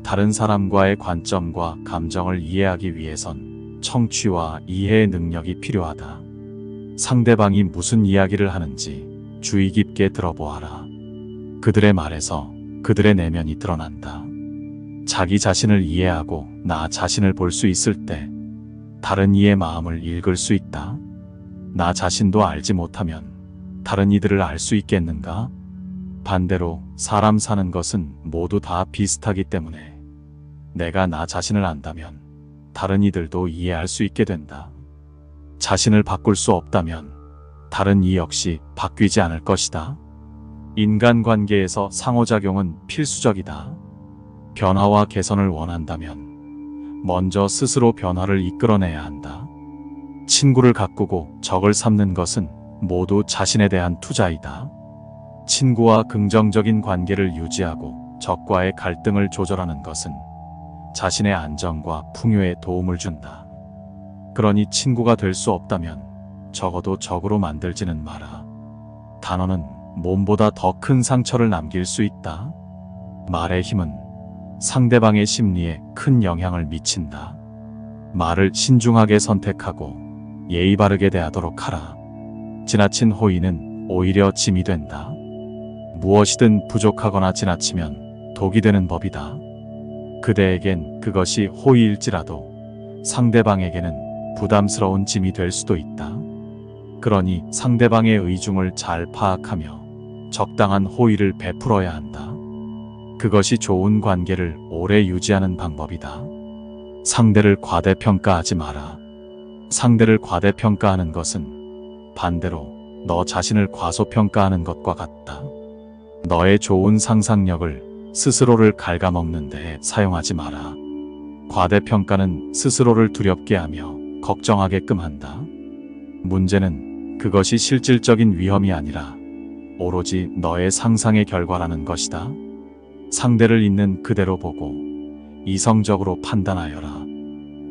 다른 사람과의 관점과 감정을 이해하기 위해선 청취와 이해의 능력이 필요하다. 상대방이 무슨 이야기를 하는지 주의 깊게 들어보아라. 그들의 말에서 그들의 내면이 드러난다. 자기 자신을 이해하고 나 자신을 볼 수 있을 때 다른 이의 마음을 읽을 수 있다. 나 자신도 알지 못하면 다른 이들을 알 수 있겠는가? 반대로 사람 사는 것은 모두 다 비슷하기 때문에 내가 나 자신을 안다면 다른 이들도 이해할 수 있게 된다. 자신을 바꿀 수 없다면 다른 이 역시 바뀌지 않을 것이다. 인간관계에서 상호작용은 필수적이다. 변화와 개선을 원한다면 먼저 스스로 변화를 이끌어내야 한다. 친구를 가꾸고 적을 삼는 것은 모두 자신에 대한 투자이다. 친구와 긍정적인 관계를 유지하고 적과의 갈등을 조절하는 것은 자신의 안정과 풍요에 도움을 준다. 그러니 친구가 될 수 없다면 적어도 적으로 만들지는 마라. 단어는 몸보다 더 큰 상처를 남길 수 있다. 말의 힘은 상대방의 심리에 큰 영향을 미친다. 말을 신중하게 선택하고 예의 바르게 대하도록 하라. 지나친 호의는 오히려 짐이 된다. 무엇이든 부족하거나 지나치면 독이 되는 법이다. 그대에겐 그것이 호의일지라도 상대방에게는 부담스러운 짐이 될 수도 있다. 그러니 상대방의 의중을 잘 파악하며 적당한 호의를 베풀어야 한다. 그것이 좋은 관계를 오래 유지하는 방법이다. 상대를 과대평가하지 마라. 상대를 과대평가하는 것은 반대로 너 자신을 과소평가하는 것과 같다. 너의 좋은 상상력을 스스로를 갉아먹는 데 사용하지 마라. 과대평가는 스스로를 두렵게 하며 걱정하게끔 한다. 문제는 그것이 실질적인 위험이 아니라 오로지 너의 상상의 결과라는 것이다. 상대를 있는 그대로 보고 이성적으로 판단하여라.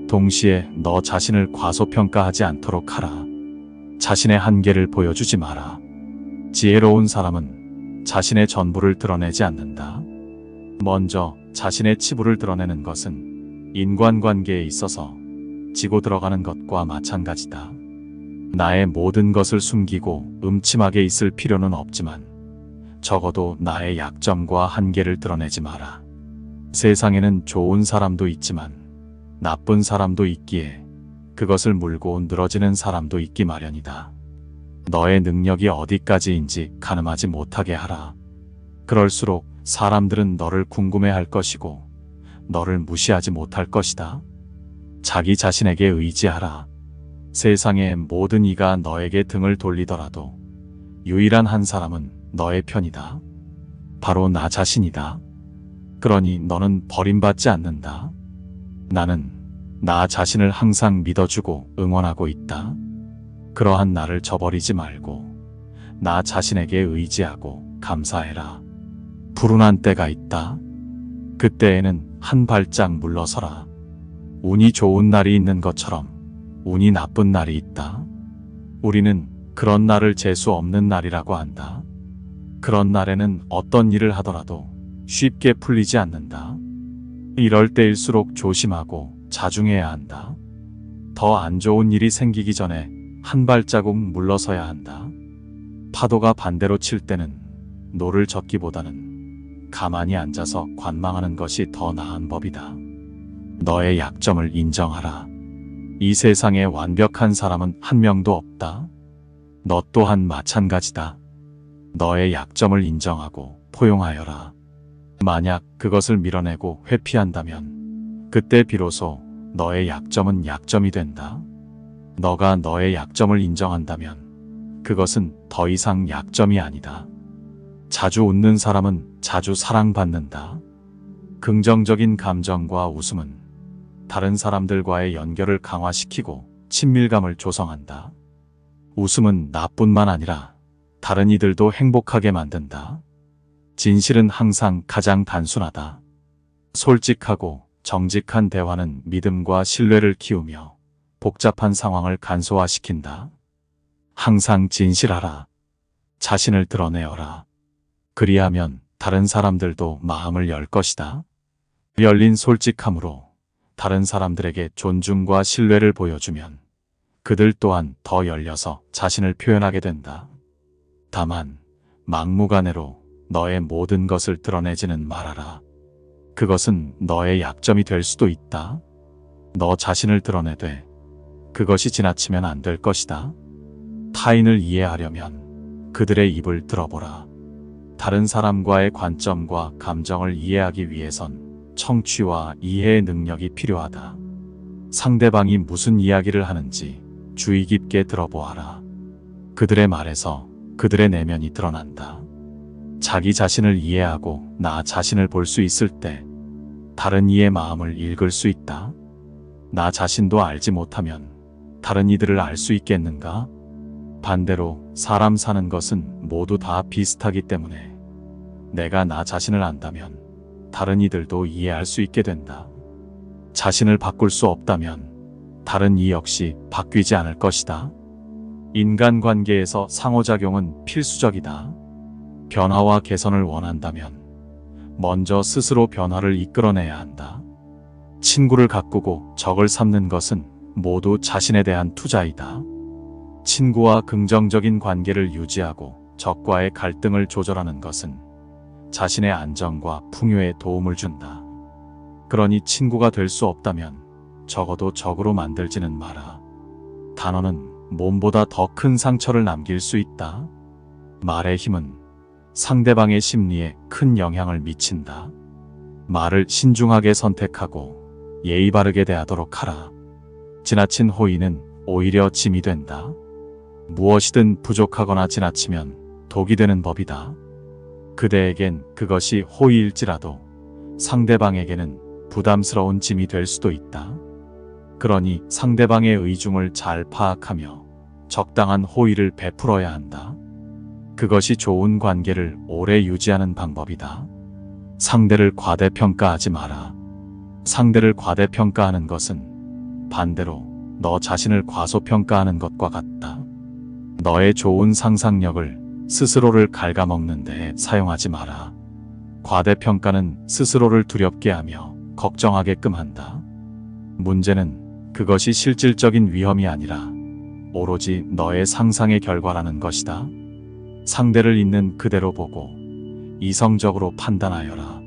동시에 너 자신을 과소평가하지 않도록 하라. 자신의 한계를 보여주지 마라. 지혜로운 사람은 자신의 전부를 드러내지 않는다. 먼저 자신의 치부를 드러내는 것은 인간관계에 있어서 지고 들어가는 것과 마찬가지다. 나의 모든 것을 숨기고 음침하게 있을 필요는 없지만 적어도 나의 약점과 한계를 드러내지 마라. 세상에는 좋은 사람도 있지만 나쁜 사람도 있기에 그것을 물고 늘어지는 사람도 있기 마련이다. 너의 능력이 어디까지인지 가늠하지 못하게 하라. 그럴수록 사람들은 너를 궁금해할 것이고 너를 무시하지 못할 것이다. 자기 자신에게 의지하라. 세상의 모든 이가 너에게 등을 돌리더라도 유일한 한 사람은 너의 편이다. 바로 나 자신이다. 그러니 너는 버림받지 않는다. 나는 나 자신을 항상 믿어주고 응원하고 있다. 그러한 나를 저버리지 말고 나 자신에게 의지하고 감사해라. 불운한 때가 있다. 그때에는 한 발짝 물러서라. 운이 좋은 날이 있는 것처럼 운이 나쁜 날이 있다. 우리는 그런 날을 재수 없는 날이라고 한다. 그런 날에는 어떤 일을 하더라도 쉽게 풀리지 않는다. 이럴 때일수록 조심하고 자중해야 한다. 더 안 좋은 일이 생기기 전에 한 발자국 물러서야 한다. 파도가 반대로 칠 때는 노를 젓기보다는 가만히 앉아서 관망하는 것이 더 나은 법이다. 너의 약점을 인정하라. 이 세상에 완벽한 사람은 한 명도 없다. 너 또한 마찬가지다. 너의 약점을 인정하고 포용하여라. 만약 그것을 밀어내고 회피한다면 그때 비로소 너의 약점은 약점이 된다. 너가 너의 약점을 인정한다면 그것은 더 이상 약점이 아니다. 자주 웃는 사람은 자주 사랑받는다. 긍정적인 감정과 웃음은 다른 사람들과의 연결을 강화시키고 친밀감을 조성한다. 웃음은 나뿐만 아니라 다른 이들도 행복하게 만든다. 진실은 항상 가장 단순하다. 솔직하고 정직한 대화는 믿음과 신뢰를 키우며 복잡한 상황을 간소화시킨다. 항상 진실하라. 자신을 드러내어라. 그리하면 다른 사람들도 마음을 열 것이다. 열린 솔직함으로 다른 사람들에게 존중과 신뢰를 보여주면 그들 또한 더 열려서 자신을 표현하게 된다. 다만 막무가내로 너의 모든 것을 드러내지는 말아라. 그것은 너의 약점이 될 수도 있다. 너 자신을 드러내되 그것이 지나치면 안 될 것이다. 타인을 이해하려면 그들의 입을 들어보라. 다른 사람과의 관점과 감정을 이해하기 위해선 청취와 이해의 능력이 필요하다. 상대방이 무슨 이야기를 하는지 주의 깊게 들어보아라. 그들의 말에서 그들의 내면이 드러난다. 자기 자신을 이해하고 나 자신을 볼 수 있을 때 다른 이의 마음을 읽을 수 있다. 나 자신도 알지 못하면 다른 이들을 알 수 있겠는가? 반대로 사람 사는 것은 모두 다 비슷하기 때문에 내가 나 자신을 안다면 다른 이들도 이해할 수 있게 된다. 자신을 바꿀 수 없다면 다른 이 역시 바뀌지 않을 것이다. 인간관계에서 상호작용은 필수적이다. 변화와 개선을 원한다면 먼저 스스로 변화를 이끌어내야 한다. 친구를 가꾸고 적을 삼는 것은 모두 자신에 대한 투자이다. 친구와 긍정적인 관계를 유지하고 적과의 갈등을 조절하는 것은 자신의 안정과 풍요에 도움을 준다. 그러니 친구가 될 수 없다면 적어도 적으로 만들지는 마라. 단어는 몸보다 더 큰 상처를 남길 수 있다. 말의 힘은 상대방의 심리에 큰 영향을 미친다. 말을 신중하게 선택하고 예의 바르게 대하도록 하라. 지나친 호의는 오히려 짐이 된다. 무엇이든 부족하거나 지나치면 독이 되는 법이다. 그대에겐 그것이 호의일지라도 상대방에게는 부담스러운 짐이 될 수도 있다. 그러니 상대방의 의중을 잘 파악하며 적당한 호의를 베풀어야 한다. 그것이 좋은 관계를 오래 유지하는 방법이다. 상대를 과대평가하지 마라. 상대를 과대평가하는 것은 반대로 너 자신을 과소평가하는 것과 같다. 너의 좋은 상상력을 스스로를 갉아먹는 데 사용하지 마라. 과대평가는 스스로를 두렵게 하며 걱정하게끔 한다. 문제는 그것이 실질적인 위험이 아니라 오로지 너의 상상의 결과라는 것이다. 상대를 있는 그대로 보고 이성적으로 판단하여라.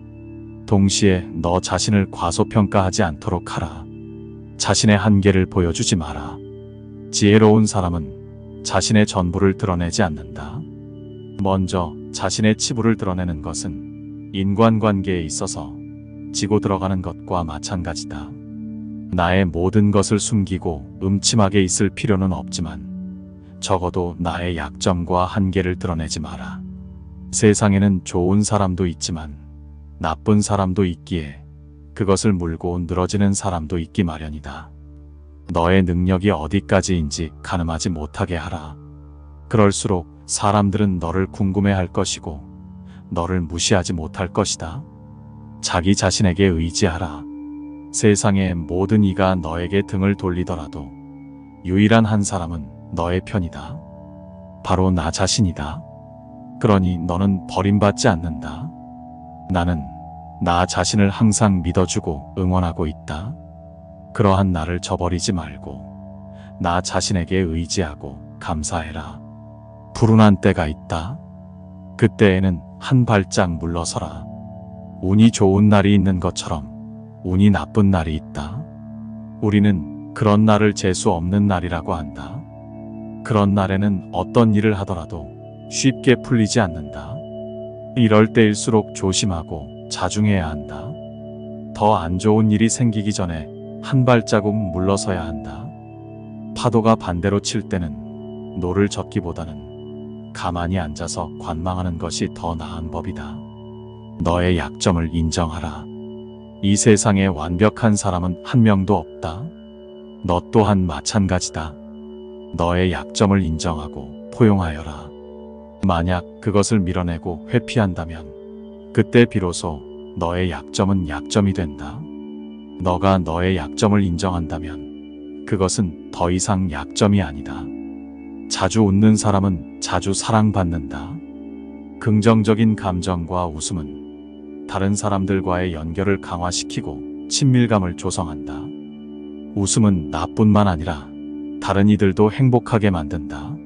동시에 너 자신을 과소평가하지 않도록 하라. 자신의 한계를 보여주지 마라. 지혜로운 사람은 자신의 전부를 드러내지 않는다. 먼저 자신의 치부를 드러내는 것은 인간관계에 있어서 지고 들어가는 것과 마찬가지다. 나의 모든 것을 숨기고 음침하게 있을 필요는 없지만 적어도 나의 약점과 한계를 드러내지 마라. 세상에는 좋은 사람도 있지만 나쁜 사람도 있기에 그것을 물고 늘어지는 사람도 있기 마련이다. 너의 능력이 어디까지인지 가늠하지 못하게 하라. 그럴수록 사람들은 너를 궁금해할 것이고 너를 무시하지 못할 것이다. 자기 자신에게 의지하라. 세상의 모든 이가 너에게 등을 돌리더라도 유일한 한 사람은 너의 편이다. 바로 나 자신이다. 그러니 너는 버림받지 않는다. 나는 나 자신을 항상 믿어주고 응원하고 있다. 그러한 나를 저버리지 말고 나 자신에게 의지하고 감사해라. 불운한 때가 있다. 그때에는 한 발짝 물러서라. 운이 좋은 날이 있는 것처럼 운이 나쁜 날이 있다. 우리는 그런 날을 재수 없는 날이라고 한다. 그런 날에는 어떤 일을 하더라도 쉽게 풀리지 않는다. 이럴 때일수록 조심하고 자중해야 한다. 더 안 좋은 일이 생기기 전에 한 발자국 물러서야 한다. 파도가 반대로 칠 때는 노를 젓기보다는 가만히 앉아서 관망하는 것이 더 나은 법이다. 너의 약점을 인정하라. 이 세상에 완벽한 사람은 한 명도 없다. 너 또한 마찬가지다. 너의 약점을 인정하고 포용하여라. 만약 그것을 밀어내고 회피한다면 그때 비로소 너의 약점은 약점이 된다. 너가 너의 약점을 인정한다면 그것은 더 이상 약점이 아니다. 자주 웃는 사람은 자주 사랑받는다. 긍정적인 감정과 웃음은 다른 사람들과의 연결을 강화시키고 친밀감을 조성한다. 웃음은 나뿐만 아니라 다른 이들도 행복하게 만든다.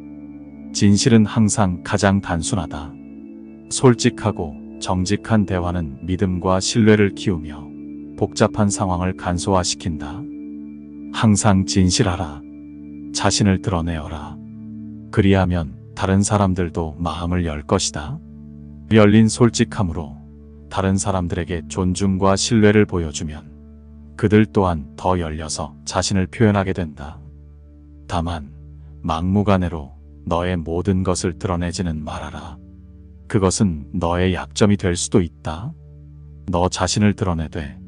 진실은 항상 가장 단순하다. 솔직하고 정직한 대화는 믿음과 신뢰를 키우며 복잡한 상황을 간소화시킨다. 항상 진실하라. 자신을 드러내어라. 그리하면 다른 사람들도 마음을 열 것이다. 열린 솔직함으로 다른 사람들에게 존중과 신뢰를 보여주면 그들 또한 더 열려서 자신을 표현하게 된다. 다만 막무가내로 너의 모든 것을 드러내지는 말아라. 그것은 너의 약점이 될 수도 있다. 너 자신을 드러내되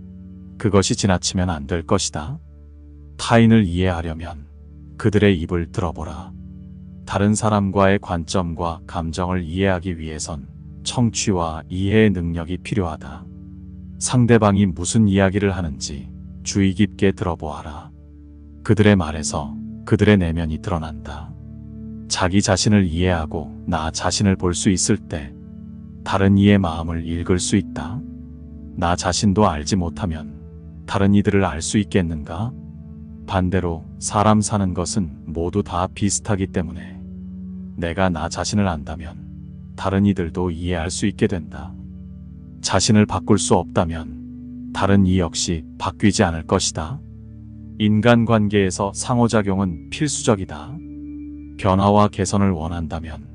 그것이 지나치면 안 될 것이다. 타인을 이해하려면 그들의 입을 들어보라. 다른 사람과의 관점과 감정을 이해하기 위해선 청취와 이해의 능력이 필요하다. 상대방이 무슨 이야기를 하는지 주의 깊게 들어보아라. 그들의 말에서 그들의 내면이 드러난다. 자기 자신을 이해하고 나 자신을 볼 수 있을 때 다른 이의 마음을 읽을 수 있다. 나 자신도 알지 못하면 다른 이들을 알 수 있겠는가? 반대로 사람 사는 것은 모두 다 비슷하기 때문에 내가 나 자신을 안다면 다른 이들도 이해할 수 있게 된다. 자신을 바꿀 수 없다면 다른 이 역시 바뀌지 않을 것이다. 인간관계에서 상호작용은 필수적이다. 변화와 개선을 원한다면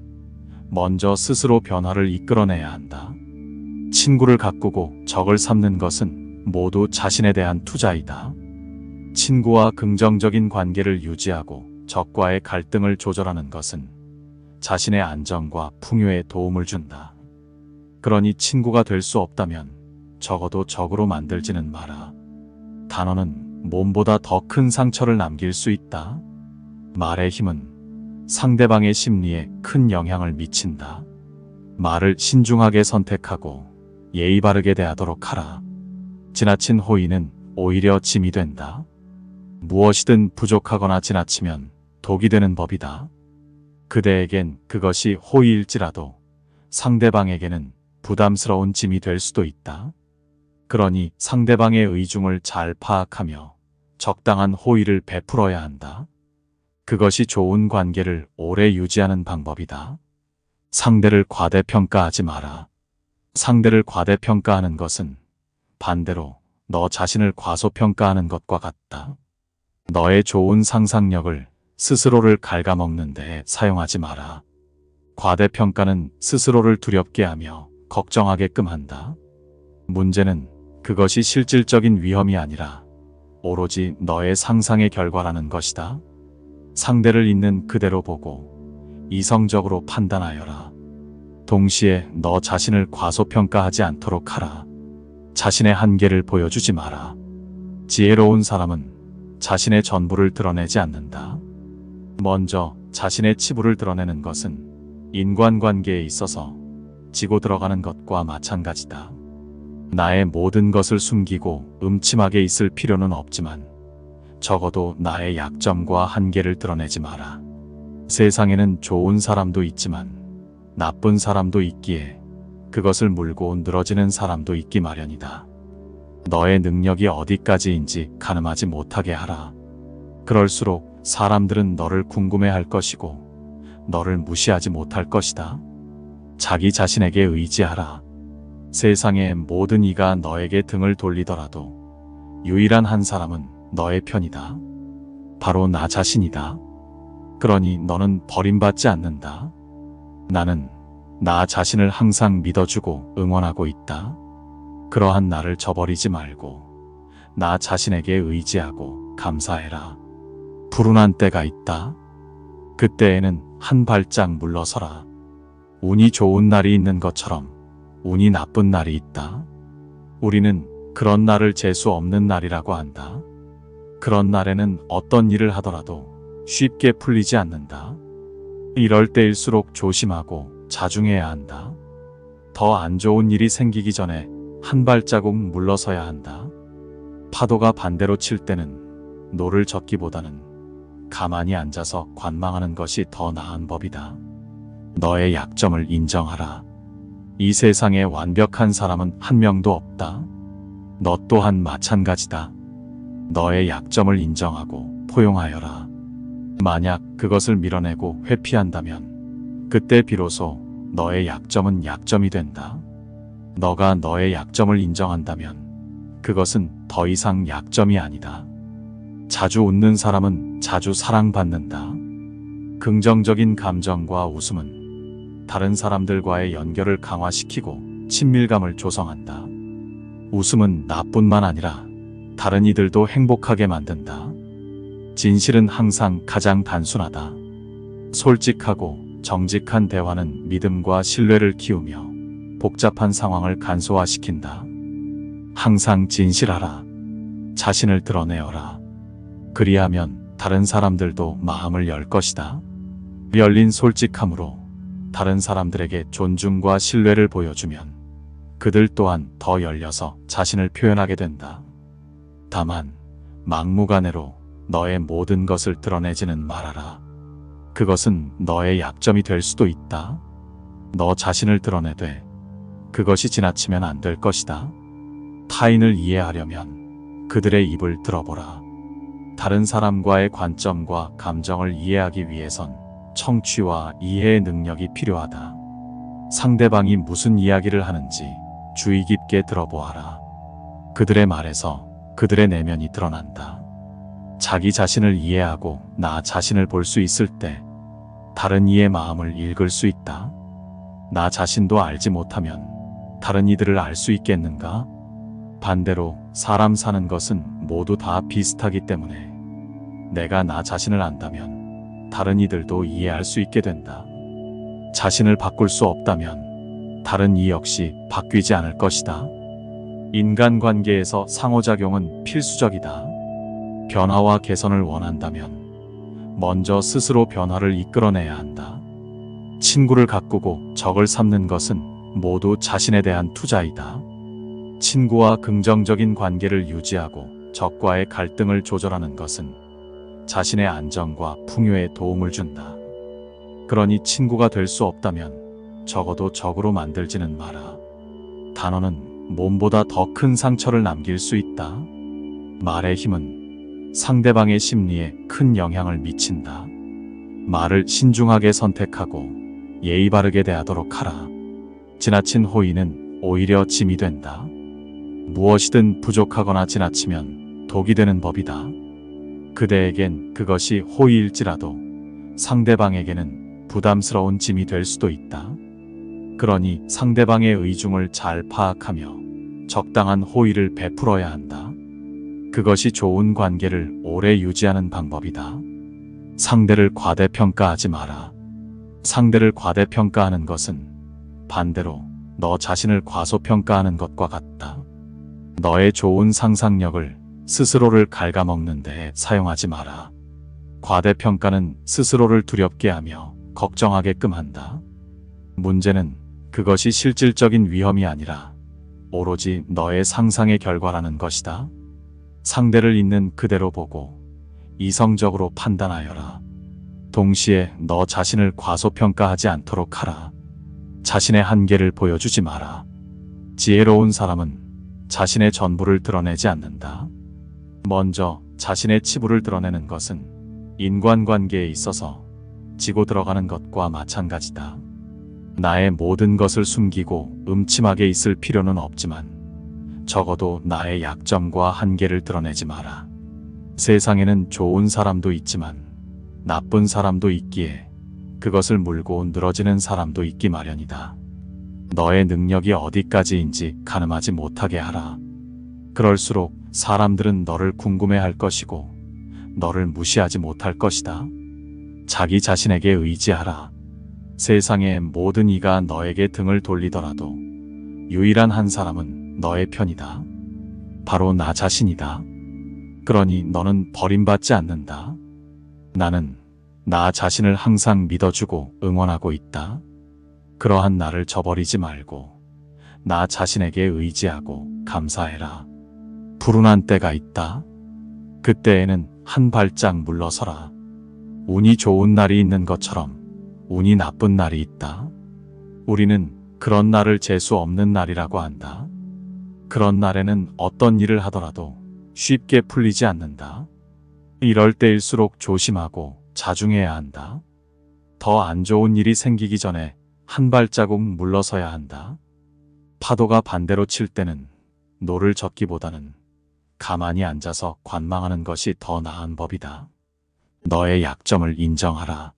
먼저 스스로 변화를 이끌어내야 한다. 친구를 가꾸고 적을 삼는 것은 모두 자신에 대한 투자이다. 친구와 긍정적인 관계를 유지하고 적과의 갈등을 조절하는 것은 자신의 안정과 풍요에 도움을 준다. 그러니 친구가 될 수 없다면 적어도 적으로 만들지는 마라. 단어는 몸보다 더 큰 상처를 남길 수 있다. 말의 힘은 상대방의 심리에 큰 영향을 미친다. 말을 신중하게 선택하고 예의 바르게 대하도록 하라. 지나친 호의는 오히려 짐이 된다. 무엇이든 부족하거나 지나치면 독이 되는 법이다. 그대에겐 그것이 호의일지라도 상대방에게는 부담스러운 짐이 될 수도 있다. 그러니 상대방의 의중을 잘 파악하며 적당한 호의를 베풀어야 한다. 그것이 좋은 관계를 오래 유지하는 방법이다. 상대를 과대평가하지 마라. 상대를 과대평가하는 것은 반대로 너 자신을 과소평가하는 것과 같다. 너의 좋은 상상력을 스스로를 갉아먹는 데 사용하지 마라. 과대평가는 스스로를 두렵게 하며 걱정하게끔 한다. 문제는 그것이 실질적인 위험이 아니라 오로지 너의 상상의 결과라는 것이다. 상대를 있는 그대로 보고 이성적으로 판단하여라. 동시에 너 자신을 과소평가하지 않도록 하라. 자신의 한계를 보여주지 마라. 지혜로운 사람은 자신의 전부를 드러내지 않는다. 먼저 자신의 치부를 드러내는 것은 인간관계에 있어서 지고 들어가는 것과 마찬가지다. 나의 모든 것을 숨기고 음침하게 있을 필요는 없지만 적어도 나의 약점과 한계를 드러내지 마라. 세상에는 좋은 사람도 있지만 나쁜 사람도 있기에 그것을 물고 늘어지는 사람도 있기 마련이다. 너의 능력이 어디까지인지 가늠하지 못하게 하라. 그럴수록 사람들은 너를 궁금해할 것이고 너를 무시하지 못할 것이다. 자기 자신에게 의지하라. 세상의 모든 이가 너에게 등을 돌리더라도 유일한 한 사람은 너의 편이다. 바로 나 자신이다. 그러니 너는 버림받지 않는다. 나는 나 자신을 항상 믿어주고 응원하고 있다. 그러한 나를 저버리지 말고 나 자신에게 의지하고 감사해라. 불운한 때가 있다. 그때에는 한 발짝 물러서라. 운이 좋은 날이 있는 것처럼 운이 나쁜 날이 있다. 우리는 그런 날을 재수 없는 날이라고 한다. 그런 날에는 어떤 일을 하더라도 쉽게 풀리지 않는다. 이럴 때일수록 조심하고 자중해야 한다. 더 안 좋은 일이 생기기 전에 한 발자국 물러서야 한다. 파도가 반대로 칠 때는 노를 젓기보다는 가만히 앉아서 관망하는 것이 더 나은 법이다. 너의 약점을 인정하라. 이 세상에 완벽한 사람은 한 명도 없다. 너 또한 마찬가지다. 너의 약점을 인정하고 포용하여라. 만약 그것을 밀어내고 회피한다면 그때 비로소 너의 약점은 약점이 된다. 너가 너의 약점을 인정한다면 그것은 더 이상 약점이 아니다. 자주 웃는 사람은 자주 사랑받는다. 긍정적인 감정과 웃음은 다른 사람들과의 연결을 강화시키고 친밀감을 조성한다. 웃음은 나뿐만 아니라 다른 이들도 행복하게 만든다. 진실은 항상 가장 단순하다. 솔직하고 정직한 대화는 믿음과 신뢰를 키우며 복잡한 상황을 간소화시킨다. 항상 진실하라. 자신을 드러내어라. 그리하면 다른 사람들도 마음을 열 것이다. 열린 솔직함으로 다른 사람들에게 존중과 신뢰를 보여주면 그들 또한 더 열려서 자신을 표현하게 된다. 다만 막무가내로 너의 모든 것을 드러내지는 말아라. 그것은 너의 약점이 될 수도 있다. 너 자신을 드러내되 그것이 지나치면 안 될 것이다. 타인을 이해하려면 그들의 입을 들어보라. 다른 사람과의 관점과 감정을 이해하기 위해선 청취와 이해의 능력이 필요하다. 상대방이 무슨 이야기를 하는지 주의 깊게 들어보아라. 그들의 말에서 그들의 내면이 드러난다. 자기 자신을 이해하고 나 자신을 볼 수 있을 때 다른 이의 마음을 읽을 수 있다. 나 자신도 알지 못하면 다른 이들을 알 수 있겠는가? 반대로 사람 사는 것은 모두 다 비슷하기 때문에 내가 나 자신을 안다면 다른 이들도 이해할 수 있게 된다. 자신을 바꿀 수 없다면 다른 이 역시 바뀌지 않을 것이다. 인간관계에서 상호작용은 필수적이다. 변화와 개선을 원한다면 먼저 스스로 변화를 이끌어내야 한다. 친구를 가꾸고 적을 삼는 것은 모두 자신에 대한 투자이다. 친구와 긍정적인 관계를 유지하고 적과의 갈등을 조절하는 것은 자신의 안정과 풍요에 도움을 준다. 그러니 친구가 될 수 없다면 적어도 적으로 만들지는 마라. 단어는 몸보다 더 큰 상처를 남길 수 있다. 말의 힘은 상대방의 심리에 큰 영향을 미친다. 말을 신중하게 선택하고 예의 바르게 대하도록 하라. 지나친 호의는 오히려 짐이 된다. 무엇이든 부족하거나 지나치면 독이 되는 법이다. 그대에겐 그것이 호의일지라도 상대방에게는 부담스러운 짐이 될 수도 있다. 그러니 상대방의 의중을 잘 파악하며 적당한 호의를 베풀어야 한다. 그것이 좋은 관계를 오래 유지하는 방법이다. 상대를 과대평가하지 마라. 상대를 과대평가하는 것은 반대로 너 자신을 과소평가하는 것과 같다. 너의 좋은 상상력을 스스로를 갉아먹는 데 사용하지 마라. 과대평가는 스스로를 두렵게 하며 걱정하게끔 한다. 문제는 그것이 실질적인 위험이 아니라 오로지 너의 상상의 결과라는 것이다. 상대를 있는 그대로 보고 이성적으로 판단하여라. 동시에 너 자신을 과소평가하지 않도록 하라. 자신의 한계를 보여주지 마라. 지혜로운 사람은 자신의 전부를 드러내지 않는다. 먼저 자신의 치부를 드러내는 것은 인간관계에 있어서 지고 들어가는 것과 마찬가지다. 나의 모든 것을 숨기고 음침하게 있을 필요는 없지만 적어도 나의 약점과 한계를 드러내지 마라. 세상에는 좋은 사람도 있지만 나쁜 사람도 있기에 그것을 물고 늘어지는 사람도 있기 마련이다. 너의 능력이 어디까지인지 가늠하지 못하게 하라. 그럴수록 사람들은 너를 궁금해할 것이고 너를 무시하지 못할 것이다. 자기 자신에게 의지하라. 세상의 모든 이가 너에게 등을 돌리더라도 유일한 한 사람은 너의 편이다. 바로 나 자신이다. 그러니 너는 버림받지 않는다. 나는 나 자신을 항상 믿어주고 응원하고 있다. 그러한 나를 저버리지 말고 나 자신에게 의지하고 감사해라. 불운한 때가 있다. 그때에는 한 발짝 물러서라. 운이 좋은 날이 있는 것처럼 운이 나쁜 날이 있다. 우리는 그런 날을 재수 없는 날이라고 한다. 그런 날에는 어떤 일을 하더라도 쉽게 풀리지 않는다. 이럴 때일수록 조심하고 자중해야 한다. 더 안 좋은 일이 생기기 전에 한 발자국 물러서야 한다. 파도가 반대로 칠 때는 노를 젓기보다는 가만히 앉아서 관망하는 것이 더 나은 법이다. 너의 약점을 인정하라.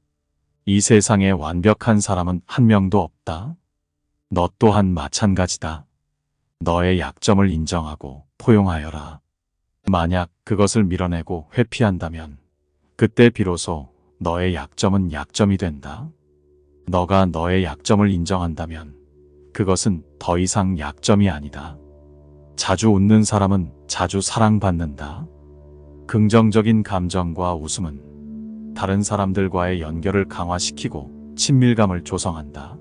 이 세상에 완벽한 사람은 한 명도 없다. 너 또한 마찬가지다. 너의 약점을 인정하고 포용하여라. 만약 그것을 밀어내고 회피한다면 그때 비로소 너의 약점은 약점이 된다. 너가 너의 약점을 인정한다면 그것은 더 이상 약점이 아니다. 자주 웃는 사람은 자주 사랑받는다. 긍정적인 감정과 웃음은 다른 사람들과의 연결을 강화시키고 친밀감을 조성한다.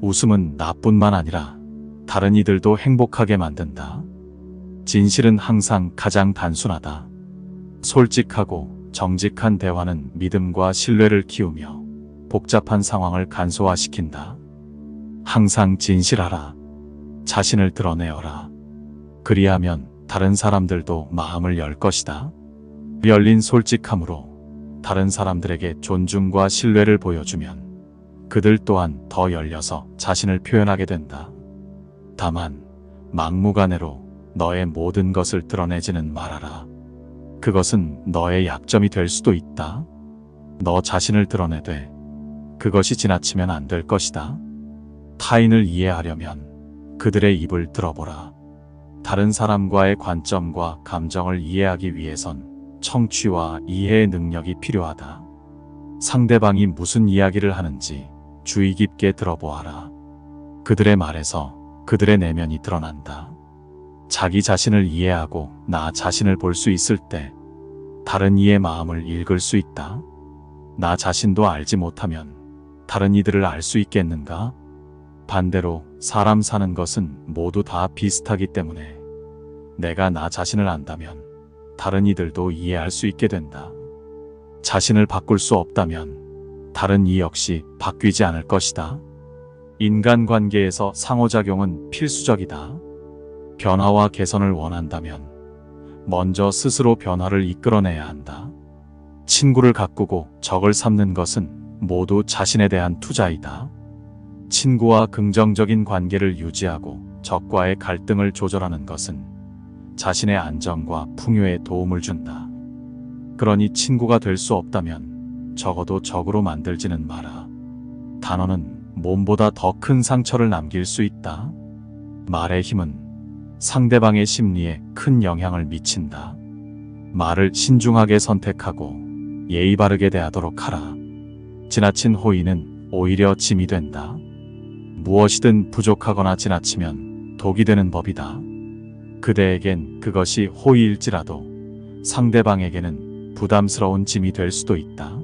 웃음은 나뿐만 아니라 다른 이들도 행복하게 만든다. 진실은 항상 가장 단순하다. 솔직하고 정직한 대화는 믿음과 신뢰를 키우며 복잡한 상황을 간소화시킨다. 항상 진실하라. 자신을 드러내어라. 그리하면 다른 사람들도 마음을 열 것이다. 열린 솔직함으로 다른 사람들에게 존중과 신뢰를 보여주면 그들 또한 더 열려서 자신을 표현하게 된다. 다만 막무가내로 너의 모든 것을 드러내지는 말아라. 그것은 너의 약점이 될 수도 있다. 너 자신을 드러내되 그것이 지나치면 안 될 것이다. 타인을 이해하려면 그들의 입을 들어보라. 다른 사람과의 관점과 감정을 이해하기 위해선 청취와 이해의 능력이 필요하다. 상대방이 무슨 이야기를 하는지 주의 깊게 들어보아라. 그들의 말에서 그들의 내면이 드러난다. 자기 자신을 이해하고 나 자신을 볼 수 있을 때 다른 이의 마음을 읽을 수 있다. 나 자신도 알지 못하면 다른 이들을 알 수 있겠는가? 반대로 사람 사는 것은 모두 다 비슷하기 때문에 내가 나 자신을 안다면 다른 이들도 이해할 수 있게 된다. 자신을 바꿀 수 없다면 다른 이 역시 바뀌지 않을 것이다. 인간관계에서 상호작용은 필수적이다. 변화와 개선을 원한다면 먼저 스스로 변화를 이끌어내야 한다. 친구를 가꾸고 적을 삼는 것은 모두 자신에 대한 투자이다. 친구와 긍정적인 관계를 유지하고 적과의 갈등을 조절하는 것은 자신의 안정과 풍요에 도움을 준다. 그러니 친구가 될 수 없다면 적어도 적으로 만들지는 마라. 단어는 몸보다 더 큰 상처를 남길 수 있다. 말의 힘은 상대방의 심리에 큰 영향을 미친다. 말을 신중하게 선택하고 예의 바르게 대하도록 하라. 지나친 호의는 오히려 짐이 된다. 무엇이든 부족하거나 지나치면 독이 되는 법이다. 그대에겐 그것이 호의일지라도 상대방에게는 부담스러운 짐이 될 수도 있다.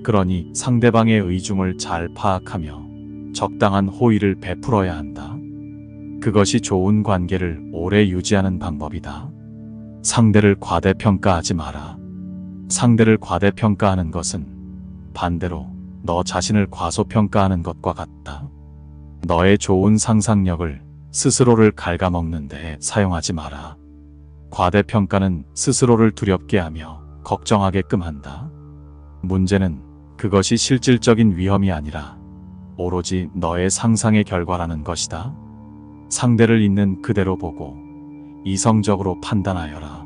그러니 상대방의 의중을 잘 파악하며 적당한 호의를 베풀어야 한다. 그것이 좋은 관계를 오래 유지하는 방법이다. 상대를 과대평가하지 마라. 상대를 과대평가하는 것은 반대로 너 자신을 과소평가하는 것과 같다. 너의 좋은 상상력을 스스로를 갉아먹는 데 사용하지 마라. 과대평가는 스스로를 두렵게 하며 걱정하게끔 한다. 문제는 그것이 실질적인 위험이 아니라 오로지 너의 상상의 결과라는 것이다. 상대를 있는 그대로 보고 이성적으로 판단하여라.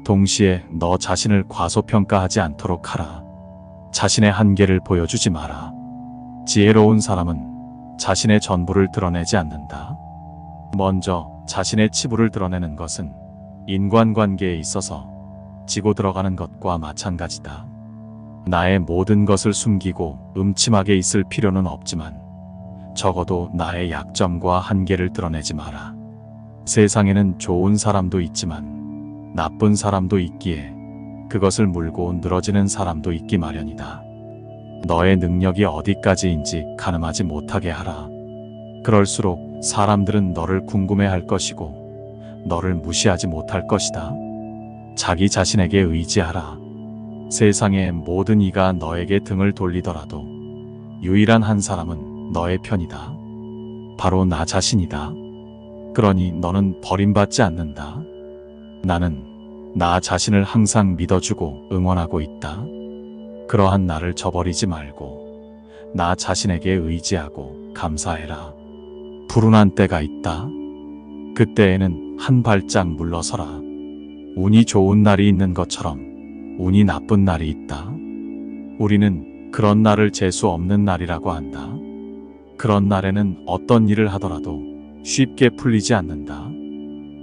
동시에 너 자신을 과소평가하지 않도록 하라. 자신의 한계를 보여주지 마라. 지혜로운 사람은 자신의 전부를 드러내지 않는다. 먼저 자신의 치부를 드러내는 것은 인간관계에 있어서 지고 들어가는 것과 마찬가지다. 나의 모든 것을 숨기고 음침하게 있을 필요는 없지만 적어도 나의 약점과 한계를 드러내지 마라. 세상에는 좋은 사람도 있지만 나쁜 사람도 있기에 그것을 물고 늘어지는 사람도 있기 마련이다. 너의 능력이 어디까지인지 가늠하지 못하게 하라. 그럴수록 사람들은 너를 궁금해할 것이고 너를 무시하지 못할 것이다. 자기 자신에게 의지하라. 세상의 모든 이가 너에게 등을 돌리더라도 유일한 한 사람은 너의 편이다. 바로 나 자신이다. 그러니 너는 버림받지 않는다. 나는 나 자신을 항상 믿어주고 응원하고 있다. 그러한 나를 저버리지 말고 나 자신에게 의지하고 감사해라. 불운한 때가 있다. 그때에는 한 발짝 물러서라. 운이 좋은 날이 있는 것처럼 운이 나쁜 날이 있다. 우리는 그런 날을 재수 없는 날이라고 한다. 그런 날에는 어떤 일을 하더라도 쉽게 풀리지 않는다.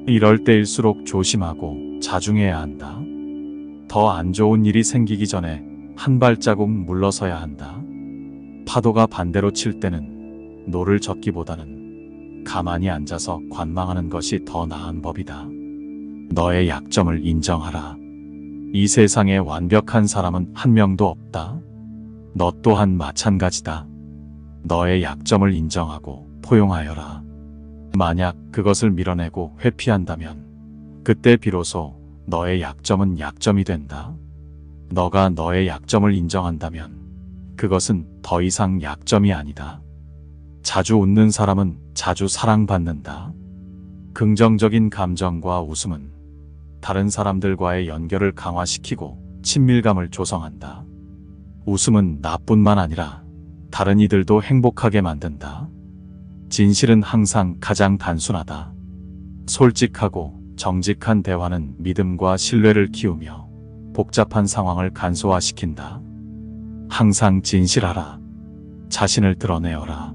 이럴 때일수록 조심하고 자중해야 한다. 더 안 좋은 일이 생기기 전에 한 발자국 물러서야 한다. 파도가 반대로 칠 때는 노를 젓기보다는 가만히 앉아서 관망하는 것이 더 나은 법이다. 너의 약점을 인정하라. 이 세상에 완벽한 사람은 한 명도 없다. 너 또한 마찬가지다. 너의 약점을 인정하고 포용하여라. 만약 그것을 밀어내고 회피한다면 그때 비로소 너의 약점은 약점이 된다. 너가 너의 약점을 인정한다면 그것은 더 이상 약점이 아니다. 자주 웃는 사람은 자주 사랑받는다. 긍정적인 감정과 웃음은 다른 사람들과의 연결을 강화시키고 친밀감을 조성한다. 웃음은 나뿐만 아니라 다른 이들도 행복하게 만든다. 진실은 항상 가장 단순하다. 솔직하고 정직한 대화는 믿음과 신뢰를 키우며 복잡한 상황을 간소화시킨다. 항상 진실하라. 자신을 드러내어라.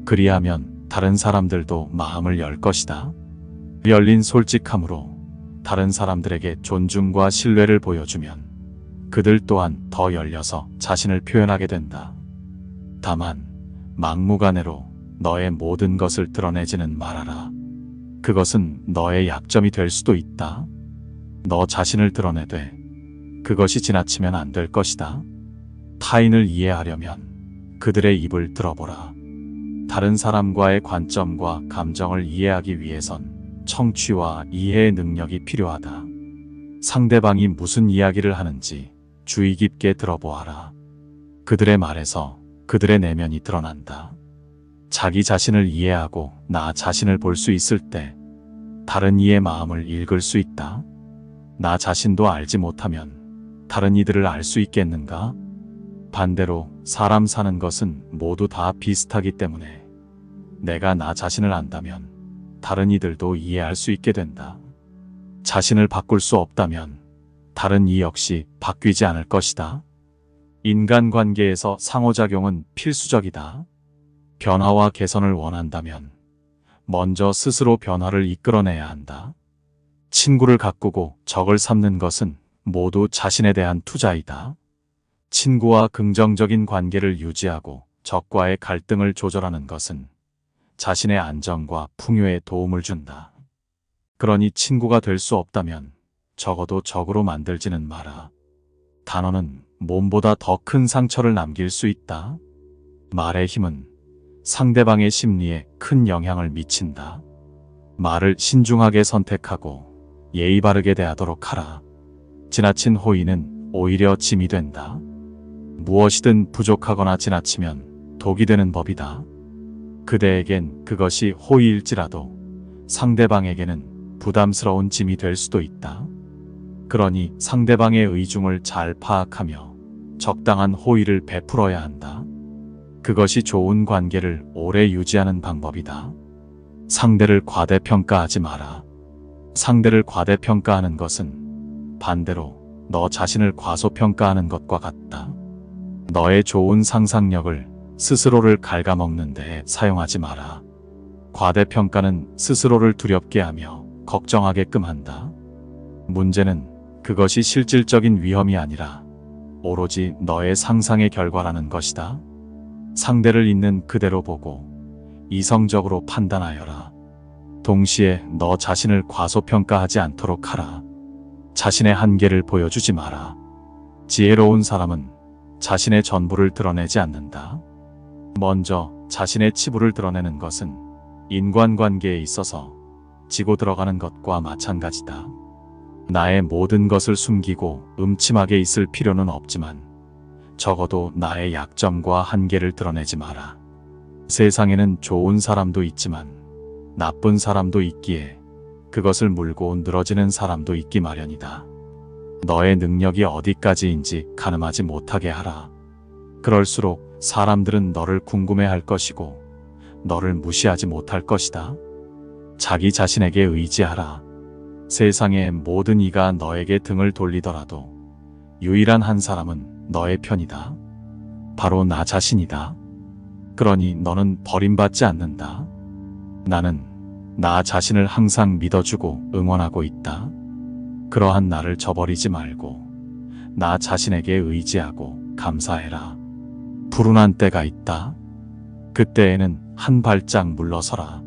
그리하면 다른 사람들도 마음을 열 것이다. 열린 솔직함으로 다른 사람들에게 존중과 신뢰를 보여주면 그들 또한 더 열려서 자신을 표현하게 된다. 다만 막무가내로 너의 모든 것을 드러내지는 말아라. 그것은 너의 약점이 될 수도 있다. 너 자신을 드러내되 그것이 지나치면 안 될 것이다. 타인을 이해하려면 그들의 입을 들어보라. 다른 사람과의 관점과 감정을 이해하기 위해선 청취와 이해의 능력이 필요하다. 상대방이 무슨 이야기를 하는지 주의 깊게 들어보아라. 그들의 말에서 그들의 내면이 드러난다. 자기 자신을 이해하고 나 자신을 볼 수 있을 때 다른 이의 마음을 읽을 수 있다. 나 자신도 알지 못하면 다른 이들을 알 수 있겠는가? 반대로 사람 사는 것은 모두 다 비슷하기 때문에 내가 나 자신을 안다면 다른 이들도 이해할 수 있게 된다. 자신을 바꿀 수 없다면 다른 이 역시 바뀌지 않을 것이다. 인간관계에서 상호작용은 필수적이다. 변화와 개선을 원한다면 먼저 스스로 변화를 이끌어내야 한다. 친구를 가꾸고 적을 삼는 것은 모두 자신에 대한 투자이다. 친구와 긍정적인 관계를 유지하고 적과의 갈등을 조절하는 것은 자신의 안정과 풍요에 도움을 준다. 그러니 친구가 될 수 없다면 적어도 적으로 만들지는 마라. 단어는 몸보다 더 큰 상처를 남길 수 있다. 말의 힘은 상대방의 심리에 큰 영향을 미친다. 말을 신중하게 선택하고 예의 바르게 대하도록 하라. 지나친 호의는 오히려 짐이 된다. 무엇이든 부족하거나 지나치면 독이 되는 법이다. 그대에겐 그것이 호의일지라도 상대방에게는 부담스러운 짐이 될 수도 있다. 그러니 상대방의 의중을 잘 파악하며 적당한 호의를 베풀어야 한다. 그것이 좋은 관계를 오래 유지하는 방법이다. 상대를 과대평가하지 마라. 상대를 과대평가하는 것은 반대로 너 자신을 과소평가하는 것과 같다. 너의 좋은 상상력을 스스로를 갉아먹는 데 사용하지 마라. 과대평가는 스스로를 두렵게 하며 걱정하게끔 한다. 문제는 그것이 실질적인 위험이 아니라 오로지 너의 상상의 결과라는 것이다. 상대를 있는 그대로 보고 이성적으로 판단하여라. 동시에 너 자신을 과소평가하지 않도록 하라. 자신의 한계를 보여주지 마라. 지혜로운 사람은 자신의 전부를 드러내지 않는다. 먼저 자신의 치부를 드러내는 것은 인간관계에 있어서 지고 들어가는 것과 마찬가지다. 나의 모든 것을 숨기고 음침하게 있을 필요는 없지만 적어도 나의 약점과 한계를 드러내지 마라. 세상에는 좋은 사람도 있지만 나쁜 사람도 있기에 그것을 물고 늘어지는 사람도 있기 마련이다. 너의 능력이 어디까지인지 가늠하지 못하게 하라. 그럴수록 사람들은 너를 궁금해할 것이고 너를 무시하지 못할 것이다. 자기 자신에게 의지하라. 세상의 모든 이가 너에게 등을 돌리더라도 유일한 한 사람은 너의 편이다. 바로 나 자신이다. 그러니 너는 버림받지 않는다. 나는 나 자신을 항상 믿어주고 응원하고 있다. 그러한 나를 저버리지 말고 나 자신에게 의지하고 감사해라. 불운한 때가 있다. 그때에는 한 발짝 물러서라.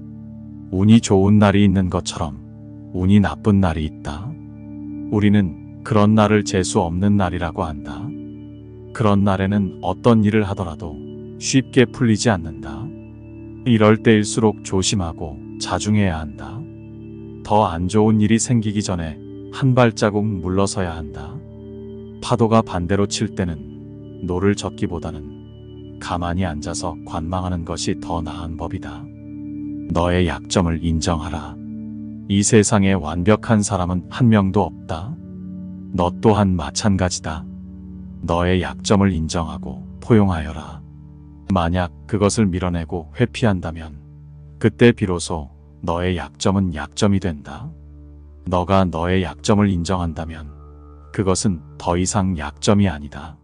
운이 좋은 날이 있는 것처럼 운이 나쁜 날이 있다. 우리는 그런 날을 재수 없는 날이라고 한다. 그런 날에는 어떤 일을 하더라도 쉽게 풀리지 않는다. 이럴 때일수록 조심하고 자중해야 한다. 더 안 좋은 일이 생기기 전에 한 발자국 물러서야 한다. 파도가 반대로 칠 때는 노를 젓기보다는 가만히 앉아서 관망하는 것이 더 나은 법이다. 너의 약점을 인정하라. 이 세상에 완벽한 사람은 한 명도 없다. 너 또한 마찬가지다. 너의 약점을 인정하고 포용하여라. 만약 그것을 밀어내고 회피한다면 그때 비로소 너의 약점은 약점이 된다. 너가 너의 약점을 인정한다면 그것은 더 이상 약점이 아니다.